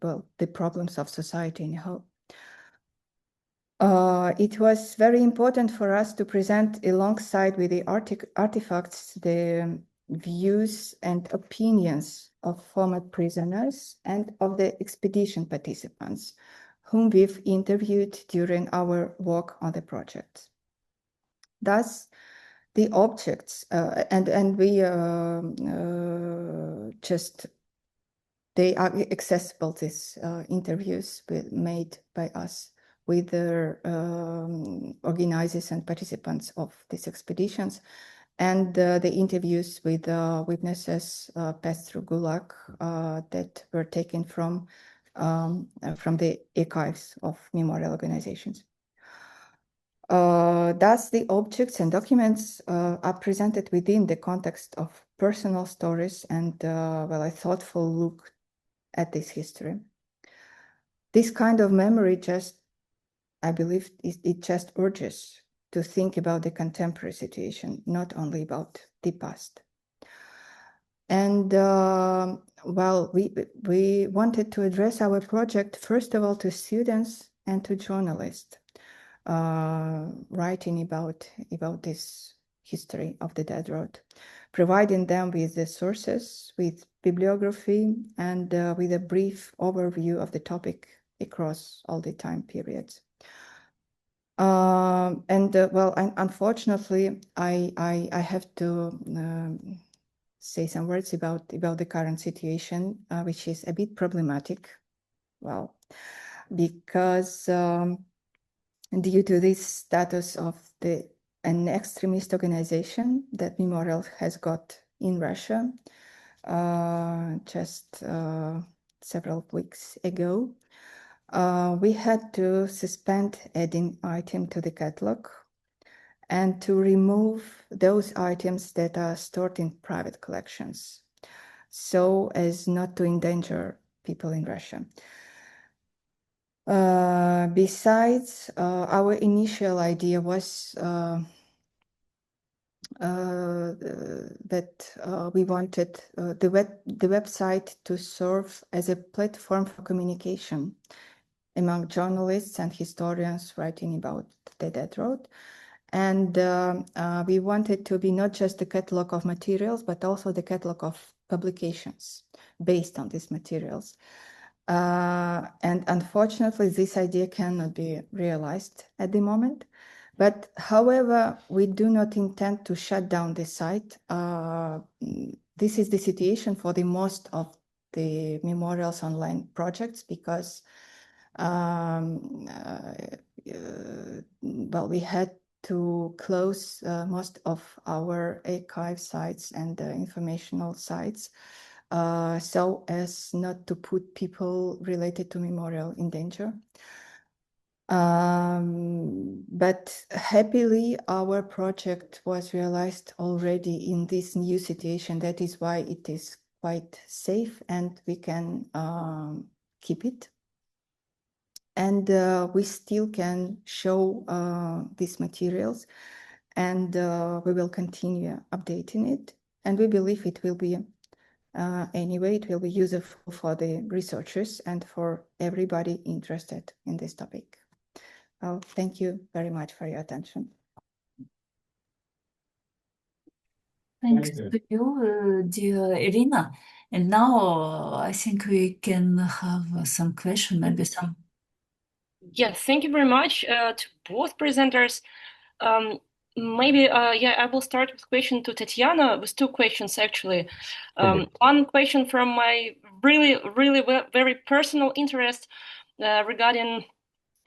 problems of society in whole. It was very important for us to present alongside with the artifacts the views and opinions of former prisoners and of the expedition participants whom we've interviewed during our work on the project. Thus, the objects, and we they are accessible, these interviews made by us with the organizers and participants of these expeditions, and the interviews with witnesses passed through Gulag that were taken from the archives of memorial organizations. Thus, the objects and documents are presented within the context of personal stories and, well, a thoughtful look at this history. This kind of memory just, I believe, it just urges to think about the contemporary situation, not only about the past. And well, we wanted to address our project, first of all, to students and to journalists writing about this history of the Dead Road, providing them with the sources, with bibliography, and with a brief overview of the topic across all the time periods. Well, unfortunately, I have to say some words about the current situation, which is a bit problematic. Well, because due to this status of an extremist organization that Memorial has got in Russia just several weeks ago, we had to suspend adding item to the catalog and to remove those items that are stored in private collections, so as not to endanger people in Russia. Besides, our initial idea was that we wanted the website to serve as a platform for communication among journalists and historians writing about the Dead Road. And we wanted to be not just the catalog of materials, but also the catalog of publications based on these materials. And unfortunately, this idea cannot be realized at the moment. But however, we do not intend to shut down the site. This is the situation for the most of the Memorial's online projects, because well, we had to close most of our archive sites and informational sites so as not to put people related to Memorial in danger. But happily, our project was realized already in this new situation. That is why it is quite safe and we can keep it. And we still can show these materials, and we will continue updating it. And we believe it will be, anyway, it will be useful for the researchers and for everybody interested in this topic. Well, thank you very much for your attention. Thanks to you, dear Irina. And now I think we can have some question, maybe some. Yes, thank you very much to both presenters. Maybe, yeah, I will start with question to Tatiana, with two questions actually. One question from my really very personal interest regarding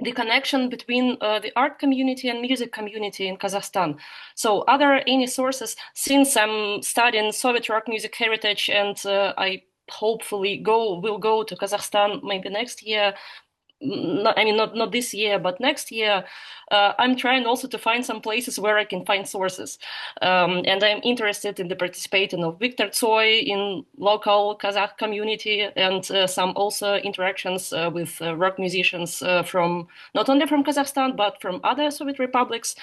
the connection between the art community and music community in Kazakhstan. So are there any sources, since I'm studying Soviet rock music heritage and I hopefully will go to Kazakhstan maybe next year, not this year, but next year. I'm trying also to find some places where I can find sources. And I'm interested in the participating of Viktor Tsoi in local Kazakh community, and some also interactions with rock musicians from not only from Kazakhstan, but from other Soviet republics.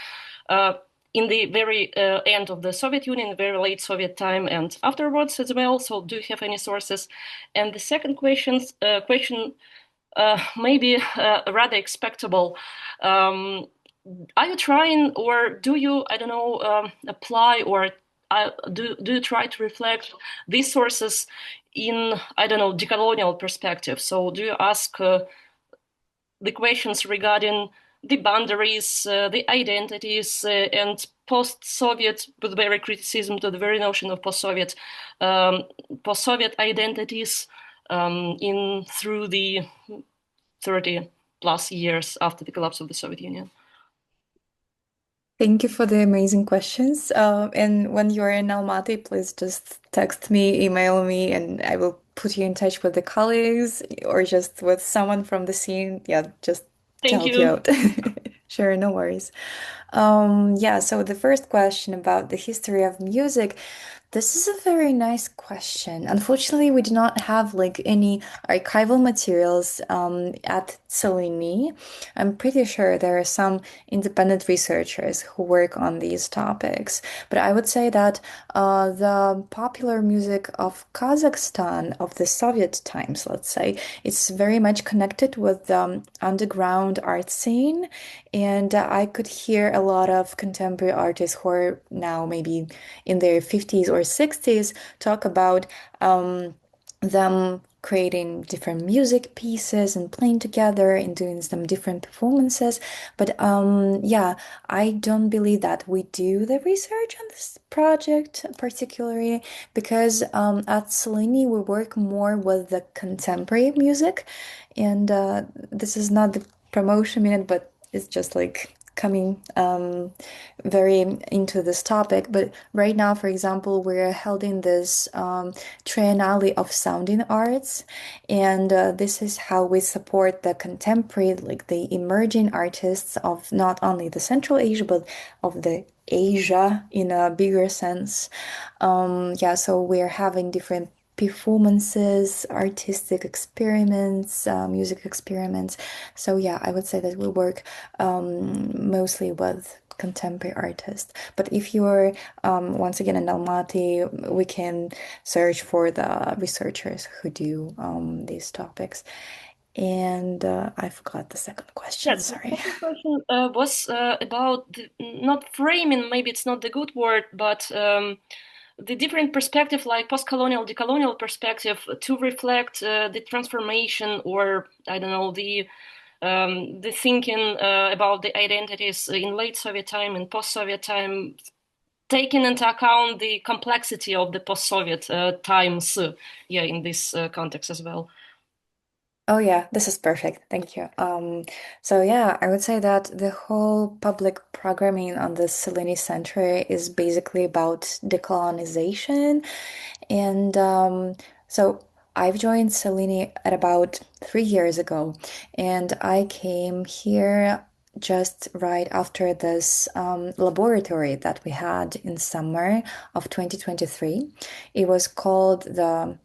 In the very end of the Soviet Union, very late Soviet time, and afterwards as well. So do you have any sources? And the second question, maybe rather expectable. Are you trying, or do you, I don't know, apply, or do you try to reflect these sources in, I don't know, decolonial perspective? So do you ask the questions regarding the boundaries, the identities, and post-Soviet, with very criticism to the very notion of post-Soviet identities through the 30 plus years after the collapse of the Soviet Union? Thank you for the amazing questions. And when you're in Almaty, please just text me, email me, and I will put you in touch with the colleagues or just with someone from the scene. Yeah, just to help you out. Sure, no worries. Yeah, so the first question about the history of music, this is a very nice question. Unfortunately, we do not have like any archival materials at Tselinny. I'm pretty sure there are some independent researchers who work on these topics, but I would say that the popular music of Kazakhstan of the Soviet times, let's say, it's very much connected with the underground art scene, and I could hear a lot of contemporary artists who are now maybe in their 50s or 60s talk about them creating different music pieces and playing together and doing some different performances. But yeah, I don't believe that we do the research on this project particularly because at Cellini we work more with the contemporary music, and this is not the promotion minute, but it's just like coming very into this topic. But right now, for example, we're holding this Triennale of Sounding Arts, and this is how we support the contemporary, like the emerging artists of not only the Central Asia, but of the Asia in a bigger sense. Yeah, so we're having different performances, artistic experiments, music experiments. So yeah, I would say that we work mostly with contemporary artists. But if you're once again in Almaty, we can search for the researchers who do these topics. And I forgot the second question, Yeah, the sorry. second question was about not framing, maybe it's not the good word, but the different perspective, like post-colonial, decolonial perspective, to reflect the transformation, or I don't know, the thinking about the identities in late Soviet time and post-Soviet time, taking into account the complexity of the post-Soviet times, yeah, in this context as well. Oh yeah, this is perfect. Thank you. So yeah, I would say that the whole public programming on the Cellini Center is basically about decolonization. And so I've joined Cellini at about 3 years ago, and I came here just right after this laboratory that we had in summer of 2023. It was called the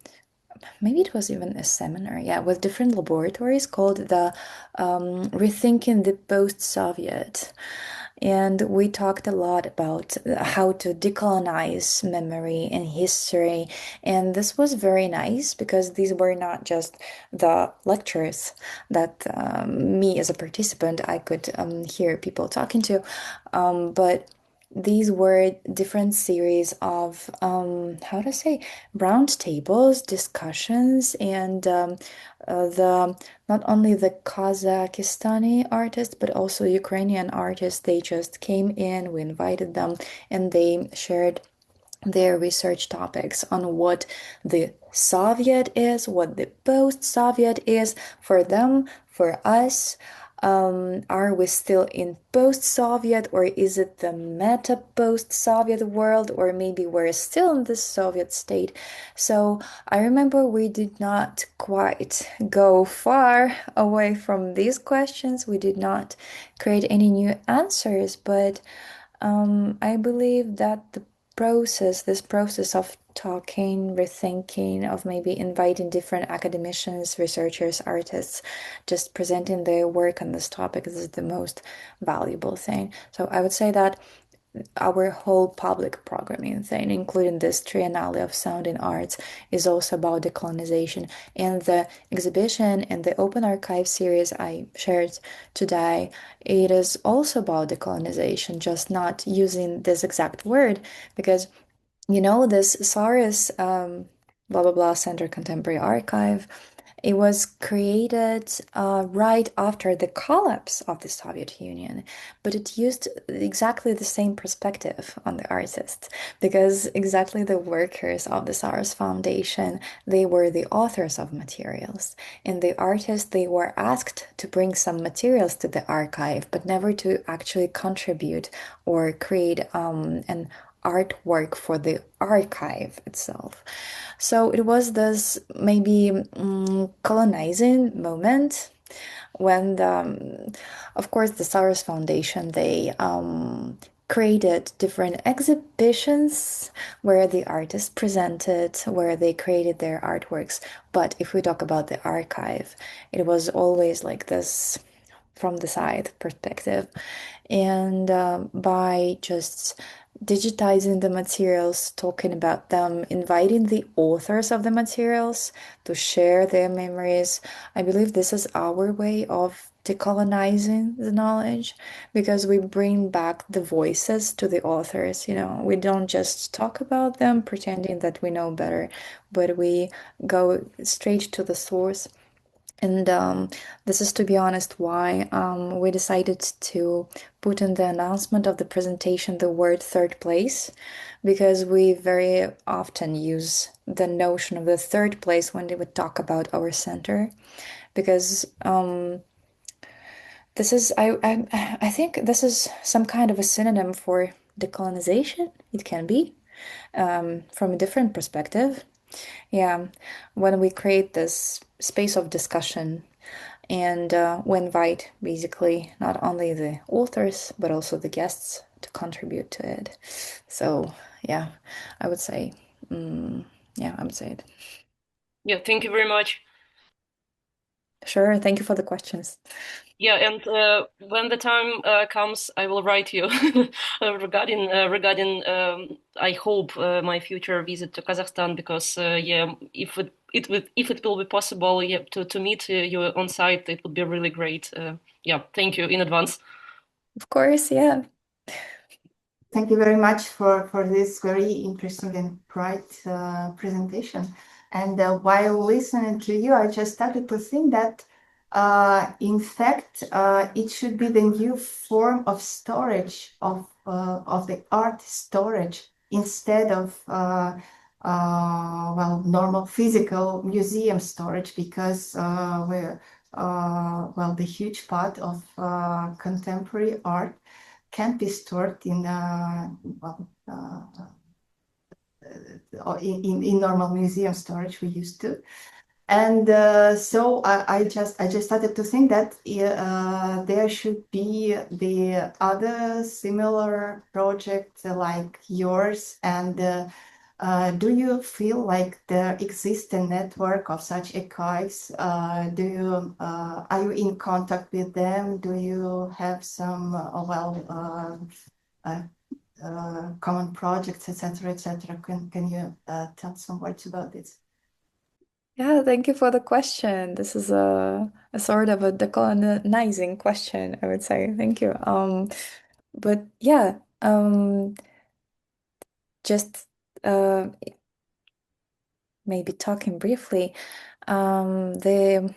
maybe it was even a seminar, yeah, with different laboratories called the Rethinking the Post-Soviet. And we talked a lot about how to decolonize memory and history. And this was very nice because these were not just the lectures that me as a participant I could hear people talking to, but these were different series of how to say round tables, discussions, and the not only the Kazakhstani artists but also Ukrainian artists. They just came in, we invited them, and they shared their research topics on what the Soviet is, what the post-Soviet is for them, for us. Are we still in post-Soviet, or is it the meta post-Soviet world, or maybe we're still in the Soviet state? So I remember we did not quite go far away from these questions. We did not create any new answers, but I believe that this process of talking, rethinking, of maybe inviting different academicians, researchers, artists, just presenting their work on this topic is the most valuable thing. So I would say that our whole public programming thing, including this Triennale of Sounding Arts, is also about decolonization. And the exhibition and the Open Archive series I shared today, it is also about decolonization, just not using this exact word, because this SARS blah blah blah Center Contemporary Archive, it was created right after the collapse of the Soviet Union, but it used exactly the same perspective on the artists because exactly the workers of the SARS Foundation, they were the authors of materials, and the artists, they were asked to bring some materials to the archive, but never to actually contribute or create an artwork for the archive itself. So it was this maybe colonizing moment When of course, the Soros Foundation, they created different exhibitions where the artists presented, where they created their artworks. But if we talk about the archive, it was always like this from the side perspective. And by just digitizing the materials, talking about them, inviting the authors of the materials to share their memories, I believe this is our way of decolonizing the knowledge, because we bring back the voices to the authors. We don't just talk about them pretending that we know better, but we go straight to the source. And this is, to be honest, why we decided to put in the announcement of the presentation the word third place, because we very often use the notion of the third place when we would talk about our center. Because this is, I think this is some kind of a synonym for decolonization. It can be from a different perspective. Yeah, when we create this space of discussion and we invite basically not only the authors but also the guests to contribute to it. So yeah, I would say, I would say it. Yeah, thank you very much. Sure, thank you for the questions. Yeah, and when the time comes, I will write you regarding I hope my future visit to Kazakhstan, because yeah, if it will be possible, yeah, to meet you on site, it would be really great. Yeah, thank you in advance. Of course, yeah. Thank you very much for this very interesting and bright presentation. And while listening to you, I just started to think that in fact, it should be the new form of storage of the art storage, instead of normal physical museum storage, because the huge part of contemporary art can't be stored in normal museum storage we used to. And so I just started to think that there should be the other similar project like yours. And do you feel like there exists a network of such archives? Are you in contact with them? Do you have some common projects, etc., etc.? Can you tell some words about this? Yeah, thank you for the question. This is a sort of a decolonizing question, I would say. Thank you. But yeah, just maybe talking briefly, the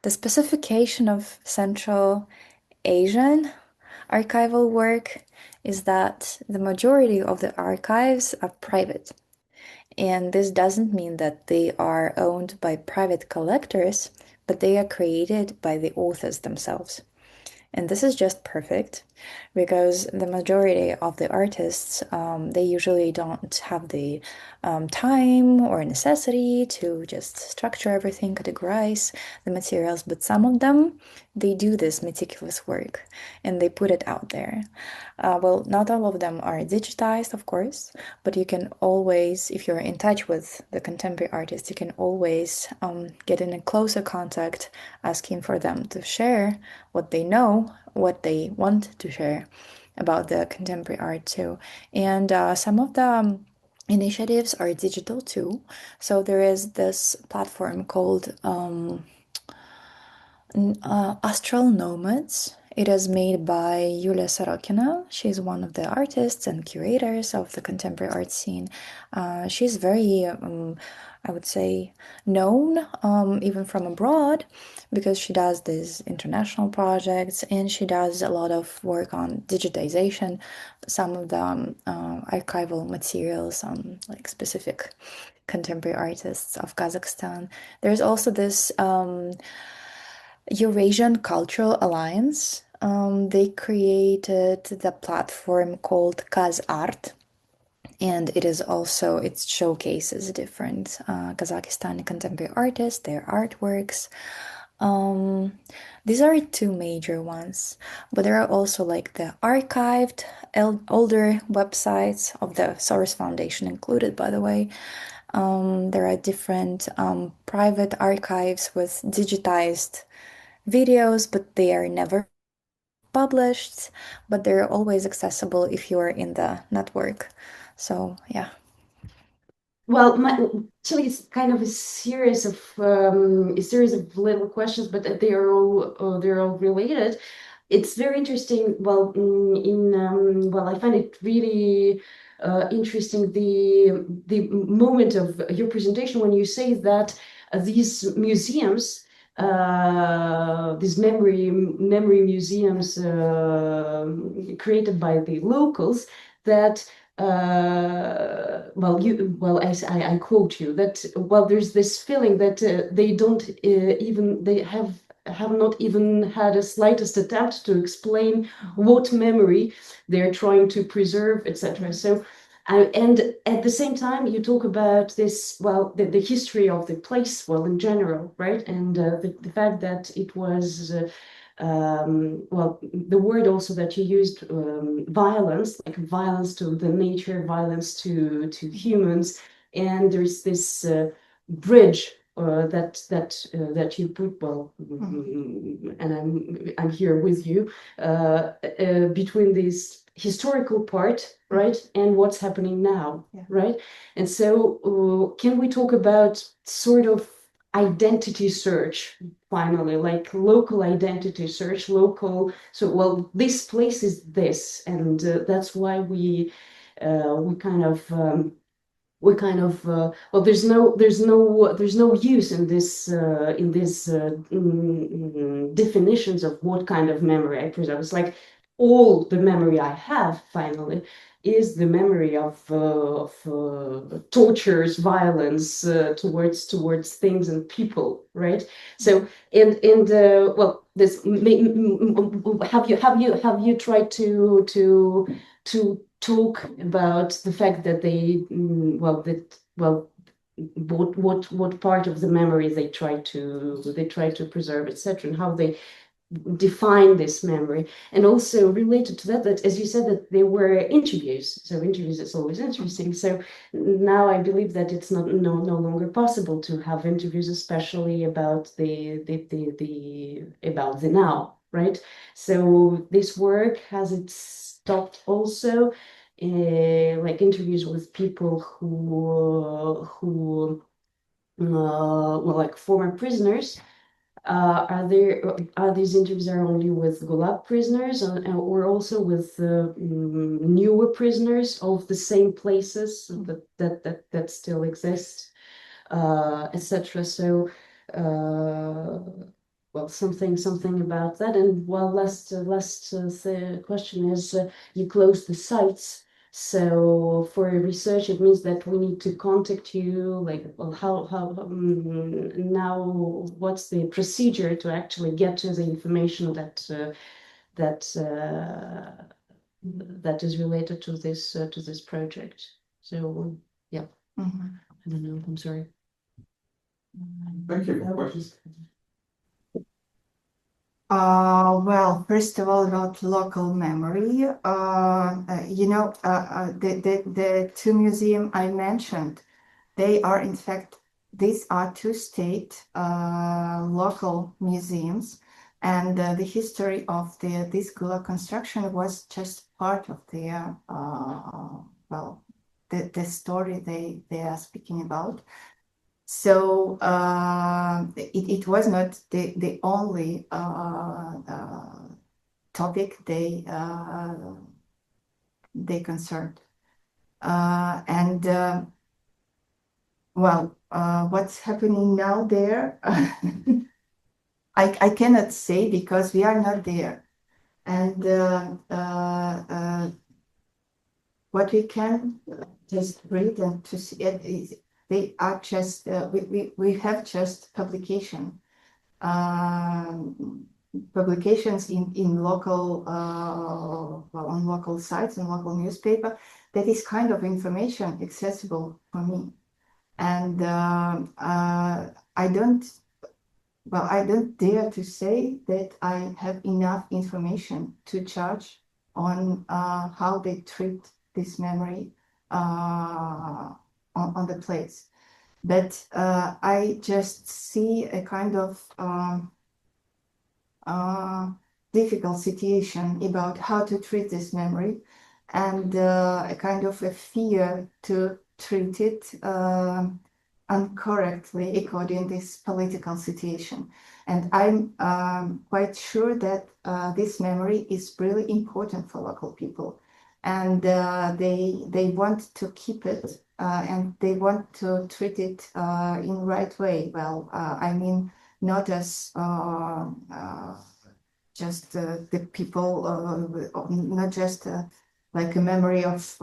specification of Central Asian archival work is that the majority of the archives are private. And this doesn't mean that they are owned by private collectors, but they are created by the authors themselves. And this is just perfect, because the majority of the artists, they usually don't have the time or necessity to just structure everything, categorize the materials, but some of them, they do this meticulous work and they put it out there. Well, not all of them are digitized, of course, but you can always, if you're in touch with the contemporary artists, you can always get in a closer contact, asking for them to share what they know, what they want to share about the contemporary art too. And some of the initiatives are digital too. So there is this platform called Astral Nomads. It is made by Yulia Sorokina. She's one of the artists and curators of the contemporary art scene. She's very, I would say, known even from abroad, because she does these international projects and she does a lot of work on digitization, some of the archival materials on like specific contemporary artists of Kazakhstan. There's also this Eurasian Cultural Alliance. They created the platform called Kazart, and it showcases different Kazakhstani contemporary artists, their artworks. These are two major ones, but there are also like the archived older websites of the Soros Foundation included, by the way. There are different private archives with digitized videos, but they are never published, but they're always accessible if you are in the network. So, yeah. Well, actually, it's kind of a series of little questions, but they're all related. It's very interesting. Well, I find it really interesting the moment of your presentation when you say that these museums, these memory museums created by the locals, that I quote you that there's this feeling that they don't even they have not even had a slightest attempt to explain what memory they're trying to preserve, etc. So and at the same time you talk about this, the history of the place, in general, right? And the fact that it was the word also that you used, violence, like violence to the nature, violence to humans, and there's this bridge that you put, and I'm here with you, between this historical part, right, and what's happening now, right? And so can we talk about sort of identity search, finally, like local identity search, this place is this, and that's why we kind of there's no use in this definitions of what kind of memory I preserve. It's like all the memory I have finally is the memory of tortures, violence towards things and people, right? So this have you tried to talk about the fact that what part of the memory they try to preserve, etc., and how they define this memory? And also related to that as you said, that there were interviews. So interviews is always interesting. So now I believe that it's no longer possible to have interviews, especially about about the now, right? So this work has it stopped also, like interviews with people who like former prisoners. Are these interviews only with Gulag prisoners, or also with newer prisoners of the same places that still exist, etc.? So something about that. And last question is, you close the sites. So for research, it means that we need to contact you. Like, how now? What's the procedure to actually get to the information that is related to this project? So yeah, I don't know. I'm sorry. Thank you for questions. First of all, about local memory, the two museums I mentioned, they are, in fact, these are two state local museums, and the history of this Gulag construction was just part of their, the story they are speaking about. So it was not the only topic they concerned, what's happening now there, I cannot say because we are not there, and what we can just read and to see it is, they are just we have just publications in local on local sites and local newspaper. That is kind of information accessible for me, and I don't well, I don't dare to say that I have enough information to judge on how they treat this memory on the place. But I just see a kind of difficult situation about how to treat this memory, and a kind of a fear to treat it incorrectly according to this political situation. And I'm quite sure that this memory is really important for local people, and they want to keep it, and they want to treat it in right way. Well, I mean, not as just the people, not just like a memory of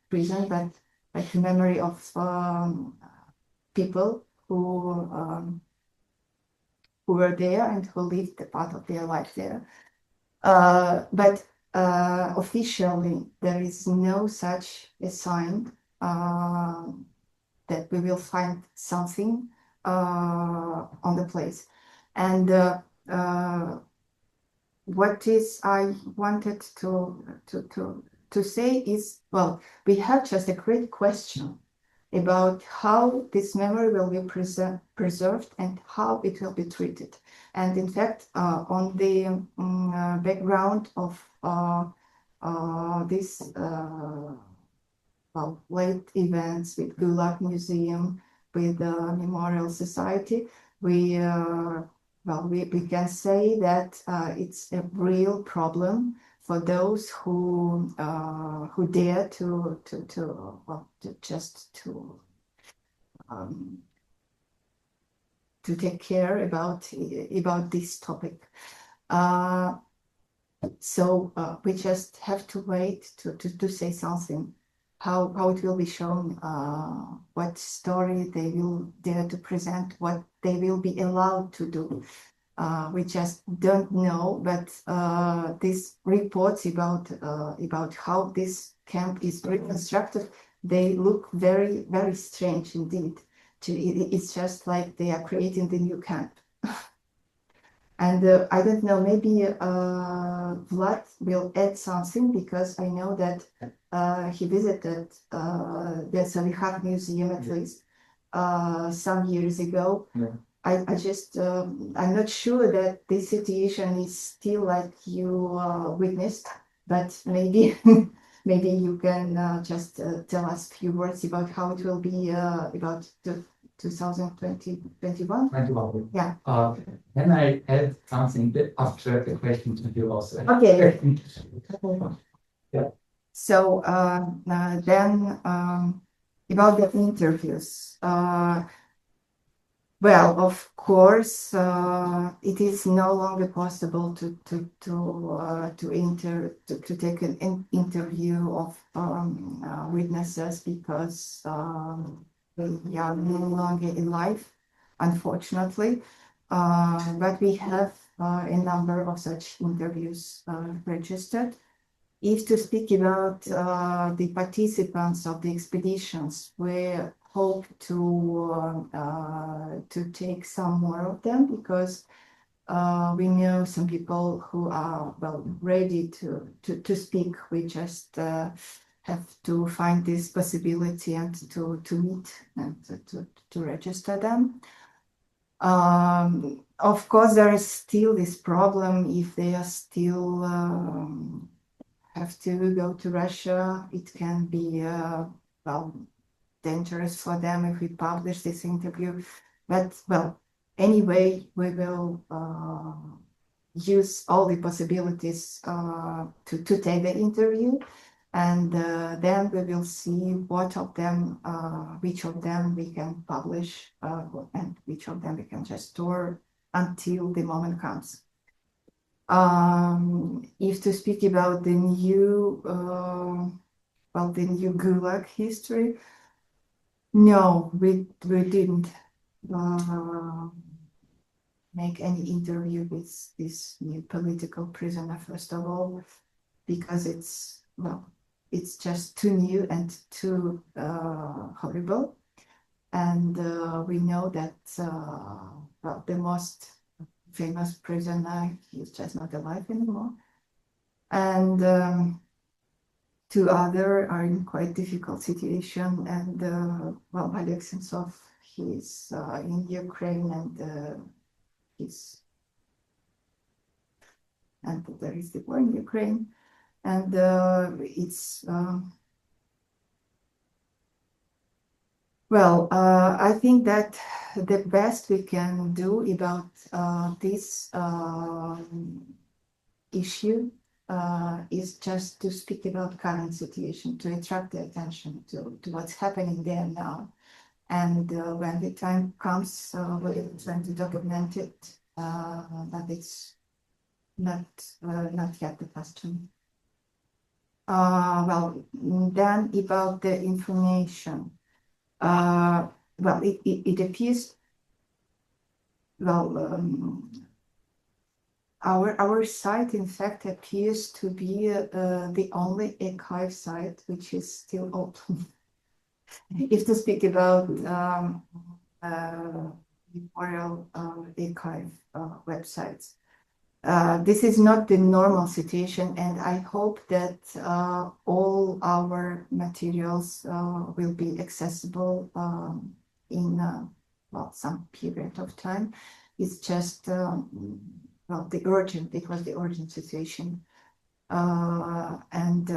prison, but like a memory of people who were there and who lived a part of their life there. But officially, there is no such a sign that we will find something on the place. And what is I wanted to say is, well, we have just a great question about how this memory will be preserved and how it will be treated. And in fact, on the background of this well, late events with Gulag Museum, with the Memorial Society, we can say that it's a real problem for those who dare to take care about this topic. So we just have to wait to say something. How it will be shown, what story they will dare to present, what they will be allowed to do. We just don't know, but these reports about how this camp is reconstructed, they look very, very strange indeed. It's just like they are creating the new camp. And I don't know, maybe Vlad will add something, because I know that he visited the Salihar Museum at least some years ago. Yeah. I just, I'm not sure that this situation is still like you witnessed, but maybe maybe you can just tell us a few words about how it will be about 2021. 21. Yeah. Can I add something after the question to you also? Okay. Yeah. So then about the interviews. Well, of course, it is no longer possible to take an interview of witnesses, because they are no longer in life, unfortunately. But we have a number of such interviews registered. If to speak about the participants of the expeditions, we hope to take some more of them, because we know some people who are ready to speak. We just have to find this possibility and to meet and to register them. Of course, there is still this problem if they are still have to go to Russia. It can be dangerous for them if we publish this interview. But anyway, we will use all the possibilities to take the interview, and then we will see which of them we can publish and which of them we can just store until the moment comes. If to speak about the new Gulag history, no, we didn't make any interview with this new political prisoner, first of all, because it's just too new and too horrible. And we know that the most famous prisoner. He's just not alive anymore. And two other are in quite difficult situation. And well, Oleg Sentsov, he's in Ukraine, and there is the war in Ukraine, and it's well, I think that the best we can do about this issue is just to speak about current situation, to attract the attention to what's happening there now. And when the time comes, we're trying to document it, but it's not yet the question. Well, then about the information. Well, it appears, well, our site, in fact, appears to be the only archive site which is still open. If to speak about memorial archive websites. This is not the normal situation, and I hope that all our materials will be accessible in well, some period of time. It's just well, it was the urgent situation, and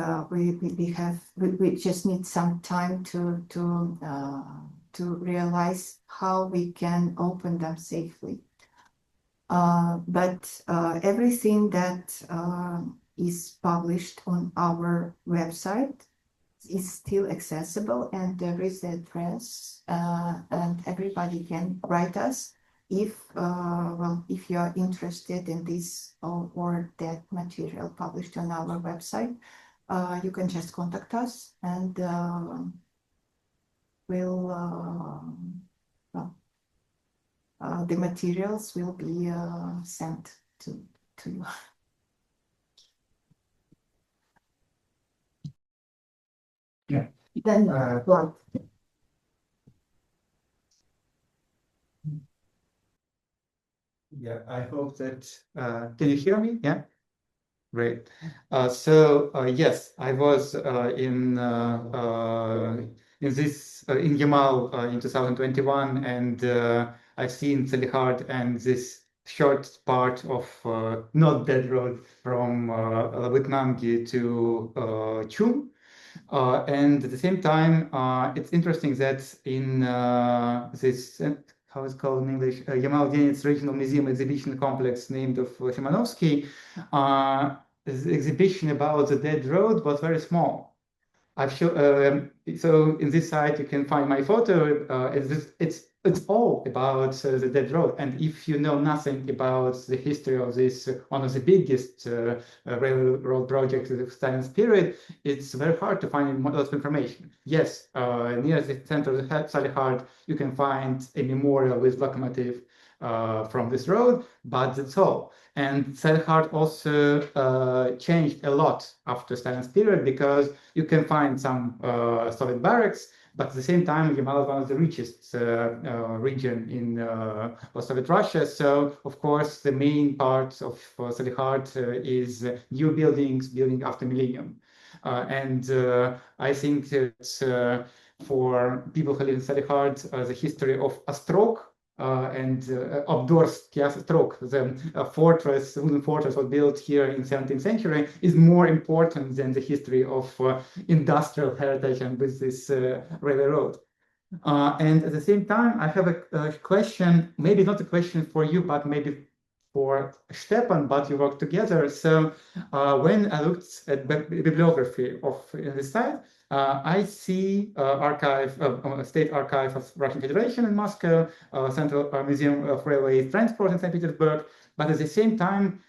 we just need some time to realize how we can open them safely. But everything that is published on our website is still accessible, and there is the address, and everybody can write us if well, if you are interested in this or that material published on our website. You can just contact us, and we'll well, the materials will be sent to you. Yeah. Then, well, yeah, I hope that, can you hear me? Yeah, great. So yes, I was in Yamal in 2021, and I've seen Salihard and this short part of not dead road from Labutnangi to Chum. And at the same time, it's interesting that in this, how it's called in English, Yamal Denets Regional Museum Exhibition Complex named of Szymanowski, the exhibition about the dead road was very small. I've shown, so in this site you can find my photo. It's all about the dead road, and if you know nothing about the history of this one of the biggest railroad projects of the Stalin's period, it's very hard to find a lot of information. Yes, near the center of Salihard you can find a memorial with locomotive from this road, but that's all. And Salihard also changed a lot after Stalin's period, because you can find some Soviet barracks, but at the same time, Yamal is one of the richest region in post-Soviet Russia. So, of course, the main part of Salihard is new buildings, building after millennium. And I think that for people who live in Salihard, the history of Ostrog, and Obdorsk, Ostrog, the fortress, wooden fortress was built here in 17th century, is more important than the history of industrial heritage and with this railroad. And at the same time, I have a question, maybe not a question for you, but maybe for Stepan, but you work together. So when I looked at bibliography of this site, I see State Archive of Russian Federation in Moscow, Central Museum of Railway Transport in St. Petersburg, but at the same time,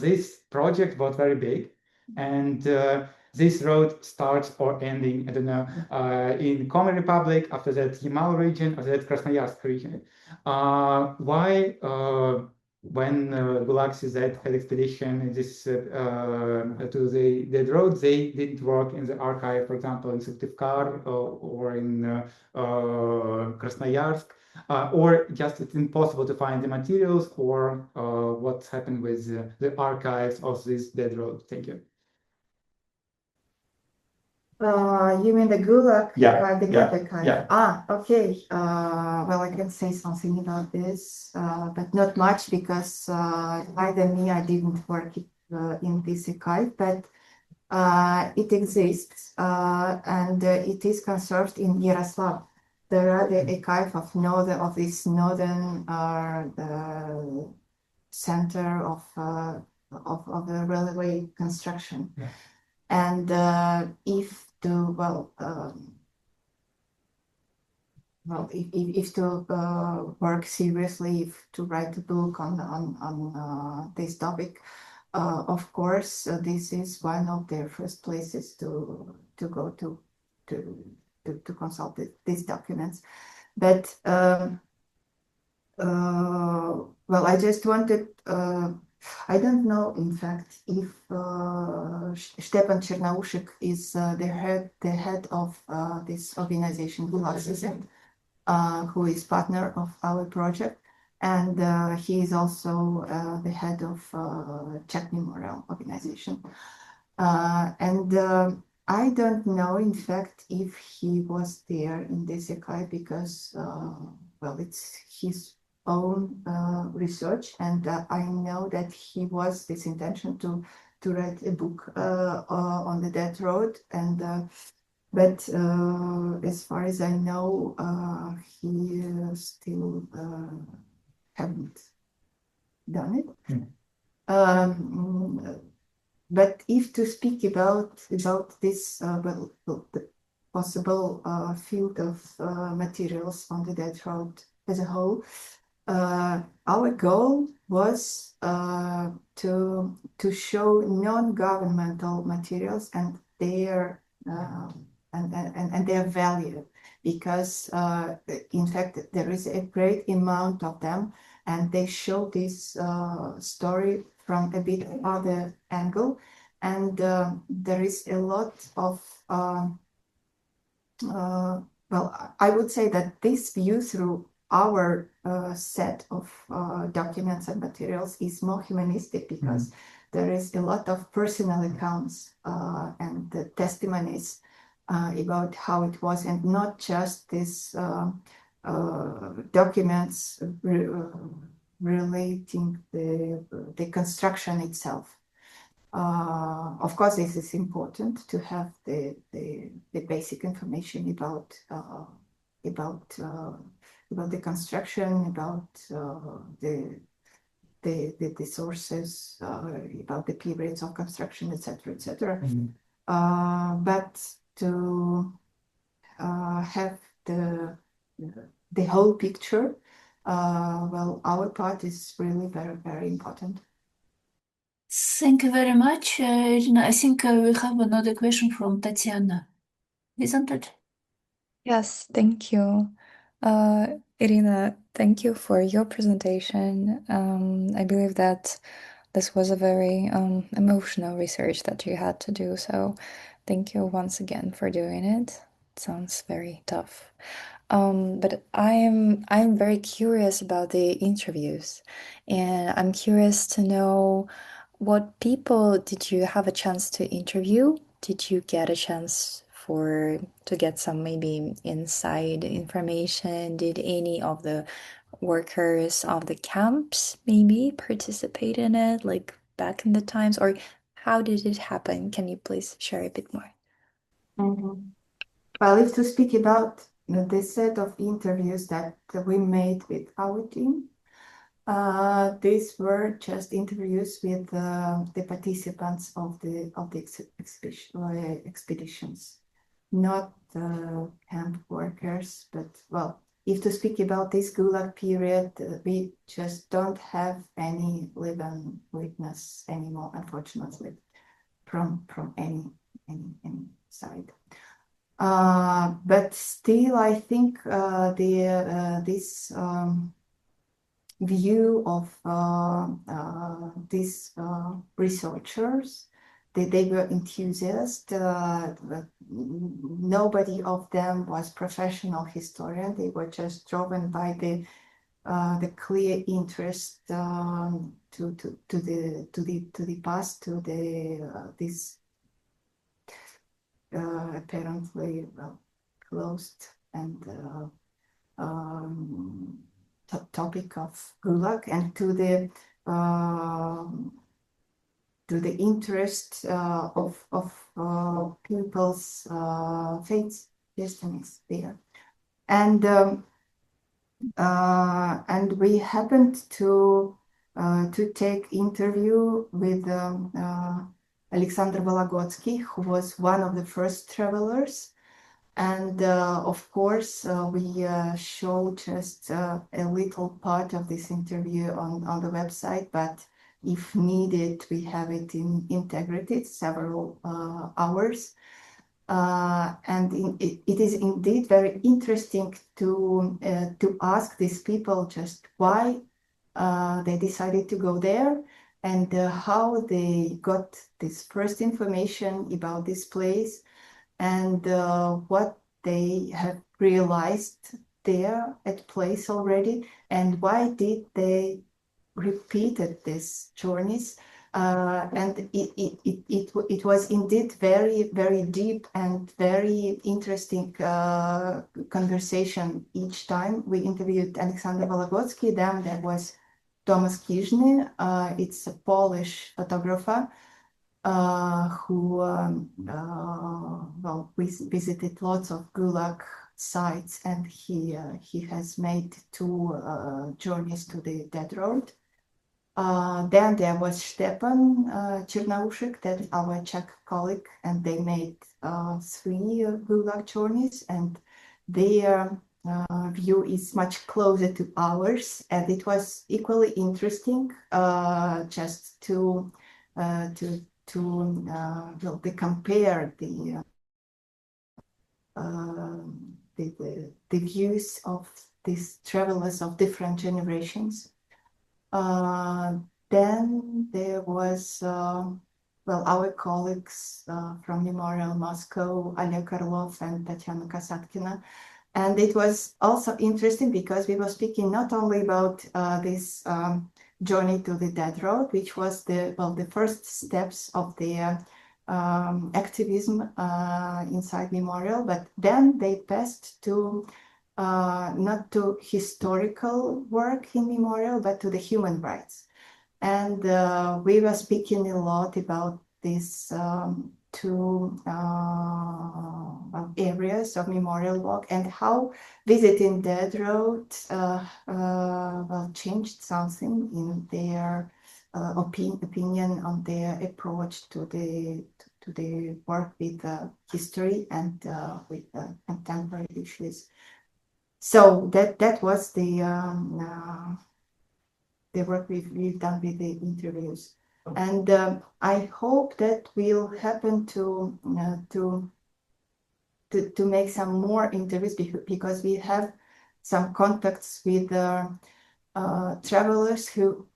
this project was very big, and this road starts or ending, I don't know, in Common Republic, after that Yamal region, after that Krasnoyarsk region. Why when Gulag CZ had expedition this to the dead road, they didn't work in the archive, for example, in Syktyvkar or in Krasnoyarsk. or just it's impossible to find the materials, or what's happened with the archives of this dead road? Thank you. You mean the Gulag? Yeah, the yeah, Gulag archive? yeah. Okay. Well, I can say something about this, but not much because neither me, I didn't work in this archive, but it exists and it is conserved in Yaroslav. There are the archive of this northern the center of the railway construction. Yeah. And if to if to work seriously, if to write a book on this topic, of course, this is one of their first places to go to consult these documents. But well, I just wanted. I don't know, in fact, if Stepan Chernoushik is the head of this organization, who is partner of our project, and he is also the head of Czech Memorial Organization. And I don't know, in fact, if he was there in this archive because, well, it's his own research, and I know that he was this intention to write a book on the dead road, and but as far as I know, he still haven't done it. But if to speak about this, well, the possible field of materials on the dead road as a whole, our goal was to show non-governmental materials and their and their value, because in fact there is a great amount of them, and they show this story from a bit other angle, and there is a lot of well, I would say that this view through our set of documents and materials is more humanistic, because there is a lot of personal accounts and the testimonies about how it was, and not just these documents relating the construction itself. Of course, this is important to have the basic information about the construction, about the sources, about the periods of construction, etc., etc. But to have the whole picture, well, our part is really very, very important. Thank you very much, Irina. I think we have another question from Tatiana, isn't it? Yes, thank you. Irina, thank you for your presentation. I believe that this was a very emotional research that you had to do, so thank you once again for doing it. It sounds very tough. But I'm very curious about the interviews, and I'm curious to know what people did you have a chance to interview? Did you get a chance to get some maybe inside information? Did any of the workers of the camps maybe participate in it, like back in the times, or how did it happen? Can you please share a bit more? Well, if to speak about the set of interviews that we made with our team, these were just interviews with the participants of the expeditions, not camp workers. But well, if to speak about this Gulag period, we just don't have any living witness anymore, unfortunately, from any side. But still, I think this view of these researchers they were enthusiasts. But nobody of them was professional historian. They were just driven by the clear interest to the past, to this apparently closed and topic of Gulag, and to the interest of people's fates, destinies there, and we happened to take interview with Alexander Vologodsky, who was one of the first travelers. And of course, we show just a little part of this interview on the website, but if needed, we have it in integrity, several hours. And it is indeed very interesting to ask these people just why they decided to go there, and how they got this first information about this place, and what they have realized there at place already, and why did they repeated these journeys. And it was indeed very, very deep and very interesting conversation each time. We interviewed Alexander Vologodsky, then there was Tomasz Kiżny, it's a Polish photographer who visited lots of Gulag sites, and he has made 2 journeys to the Dead Road. Then there was Stepan Czernouszek, that's our Czech colleague, and they made 3 Gulag journeys, and their view is much closer to ours, and it was equally interesting just to compare the views of these travelers of different generations. Then there was our colleagues from Memorial Moscow, Oleg Orlov and Tatiana Kasatkina. And it was also interesting because we were speaking not only about this journey to the Dead Road, which was the first steps of their activism inside Memorial, but then they passed to not to historical work in Memorial, but to the human rights. And we were speaking a lot about these 2 areas of Memorial work, and how visiting Dead Road changed something in their opinion on their approach to the work with history and with contemporary issues. So that was the work we've done with the interviews, and I hope that we'll happen to make some more interviews, because we have some contacts with travelers who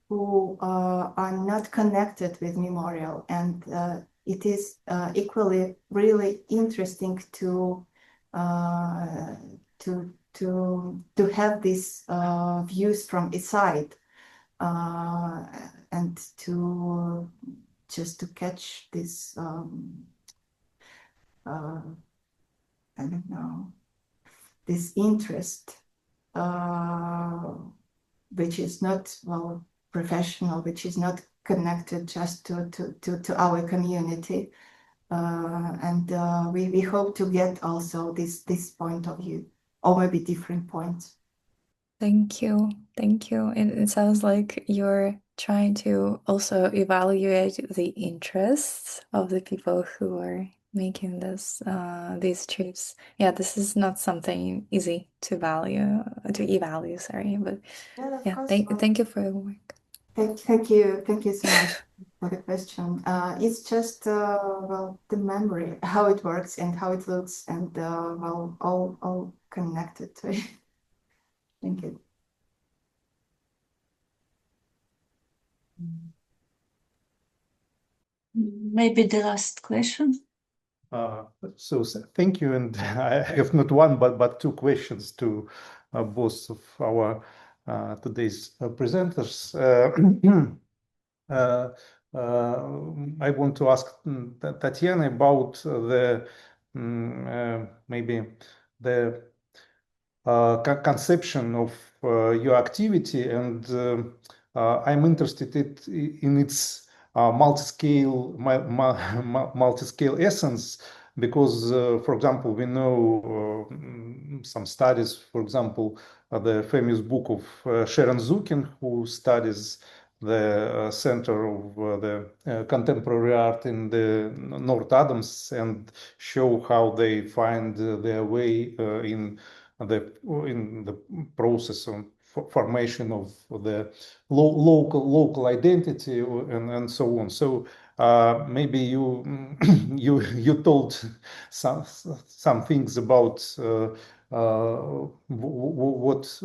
are not connected with Memorial, and it is equally really interesting to have these views from inside, and to catch this I don't know, this interest which is not professional, which is not connected just to our community, and we hope to get also this point of view, or maybe different points. Thank you. It sounds like you're trying to also evaluate the interests of the people who are making these trips. Yeah, this is not something easy to evaluate. Sorry, but yeah, thank you for your work. Thank you so much for the question. It's just the memory, how it works and how it looks, and all connected to it. Thank you. maybe the last question. So thank you, and I have not one but two questions to both of our today's presenters. I want to ask Tatiana about the maybe the conception of your activity, and I'm interested in its multi-scale essence, because, for example, we know some studies, for example, the famous book of Sharon Zukin, who studies the center of the contemporary art in the North Adams, and show how they find their way in the process of formation of the local identity and so on. So maybe you you told some things about what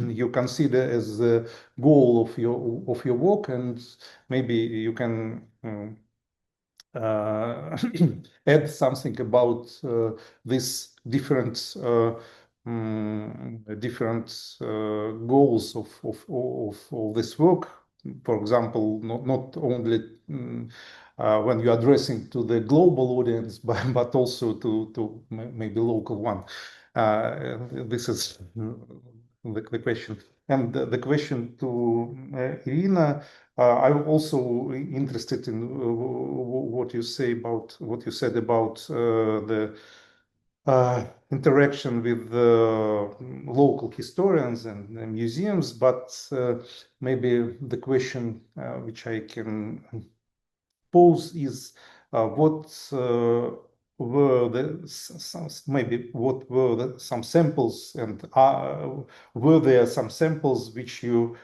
you consider as the goal of your work, and maybe you can add something about this different goals of this work. For example, not only when you're addressing to the global audience, but also to maybe local one. This is the question. And the question to Irina, I'm also interested in what you said about the interaction with local historians and museums, but maybe the question which I can pose is what were some samples, and were there some samples which you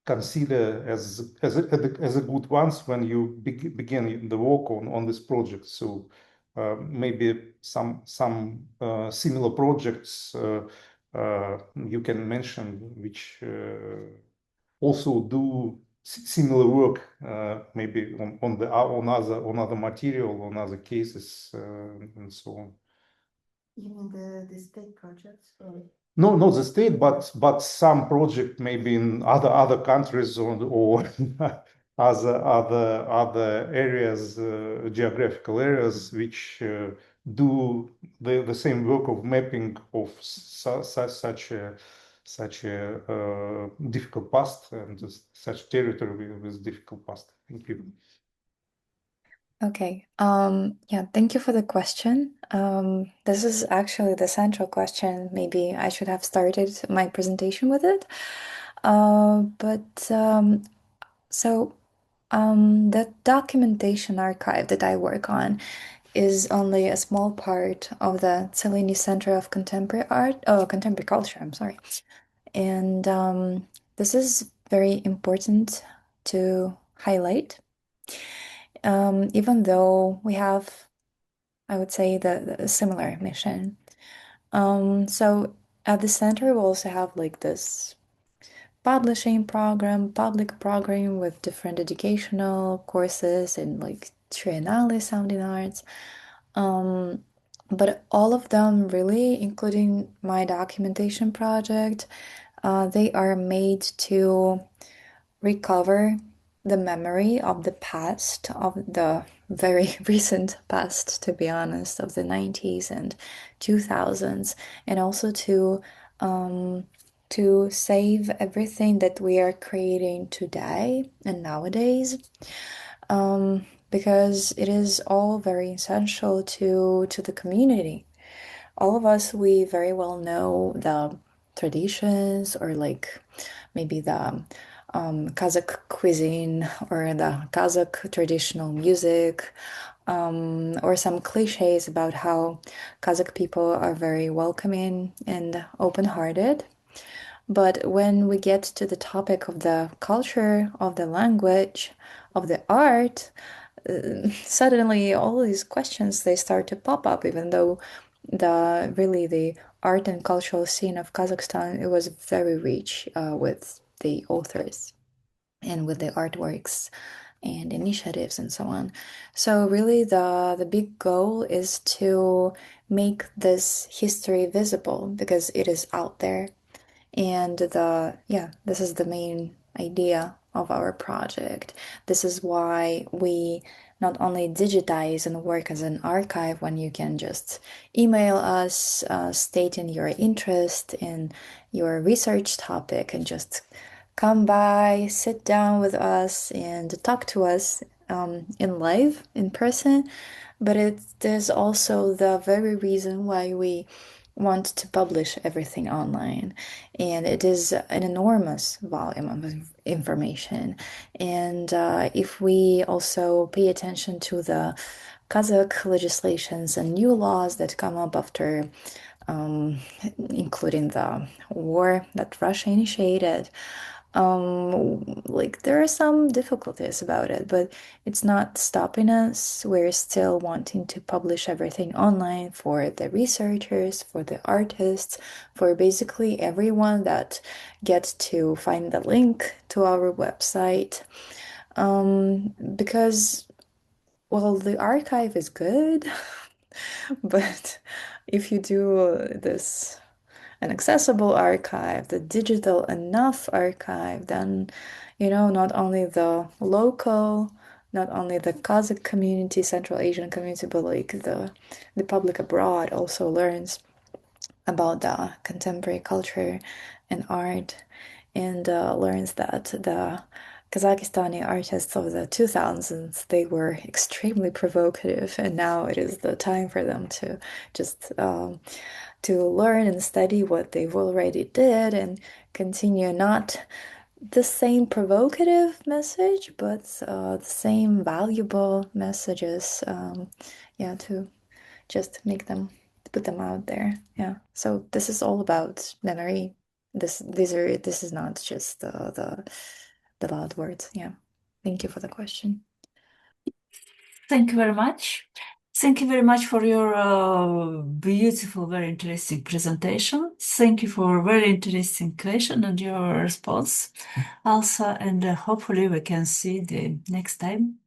consider as a good ones when you begin the work on this project? So maybe some similar projects you can mention which also do similar work, maybe on other material, on other cases, and so on. You mean the state projects? Or? No, not the state, but some project maybe in other countries or other areas, geographical areas, which do the same work of mapping of such a difficult past and such territory with difficult past. Thank you. Okay. Yeah, thank you for the question. This is actually the central question. Maybe I should have started my presentation with it. The documentation archive that I work on is only a small part of the Tselinny Center of Contemporary Culture, I'm sorry. And this is very important to highlight. Even though we have, I would say, the similar mission. So at the center, we also have like this publishing program, public program with different educational courses and like triennale sounding arts. But all of them really, including my documentation project, they are made to recover the memory of the past, of the very recent past, to be honest, of the 90s and 2000s, and also to save everything that we are creating today and nowadays, because it is all very essential to the community. All of us, we very well know the traditions, or like maybe the Kazakh cuisine, or the Kazakh traditional music, or some cliches about how Kazakh people are very welcoming and open-hearted. But when we get to the topic of the culture, of the language, of the art, suddenly all these questions, they start to pop up, even though the art and cultural scene of Kazakhstan, it was very rich with the authors. and with the artworks and initiatives and so on. So really the big goal is to make this history visible because it is out there. And this is the main idea of our project. This is why we not only digitize and work as an archive when you can just email us stating your interest in your research topic and just come by, sit down with us and talk to us in live, in person. But it is also the very reason why we want to publish everything online. And it is an enormous volume of information. And if we also pay attention to the Kazakh legislations and new laws that come up after, including the war that Russia initiated, like there are some difficulties about it, but it's not stopping us. We're still wanting to publish everything online for the researchers, for the artists, for basically everyone that gets to find the link to our website. Because, well, the archive is good, but if you do this an accessible archive, the digital enough archive, then, not only the local, not only the Kazakh community, Central Asian community, but like the public abroad also learns about the contemporary culture and art and learns that the Kazakhstani artists of the 2000s, they were extremely provocative, and now it is the time for them to just to learn and study what they've already did and continue not the same provocative message, but the same valuable messages, to just make them, put them out there. Yeah. So this is all about memory. This is not just the loud words. Yeah. Thank you for the question. Thank you very much. Thank you very much for your beautiful, very interesting presentation. Thank you for a very interesting question and your response also, and hopefully we can see the next time.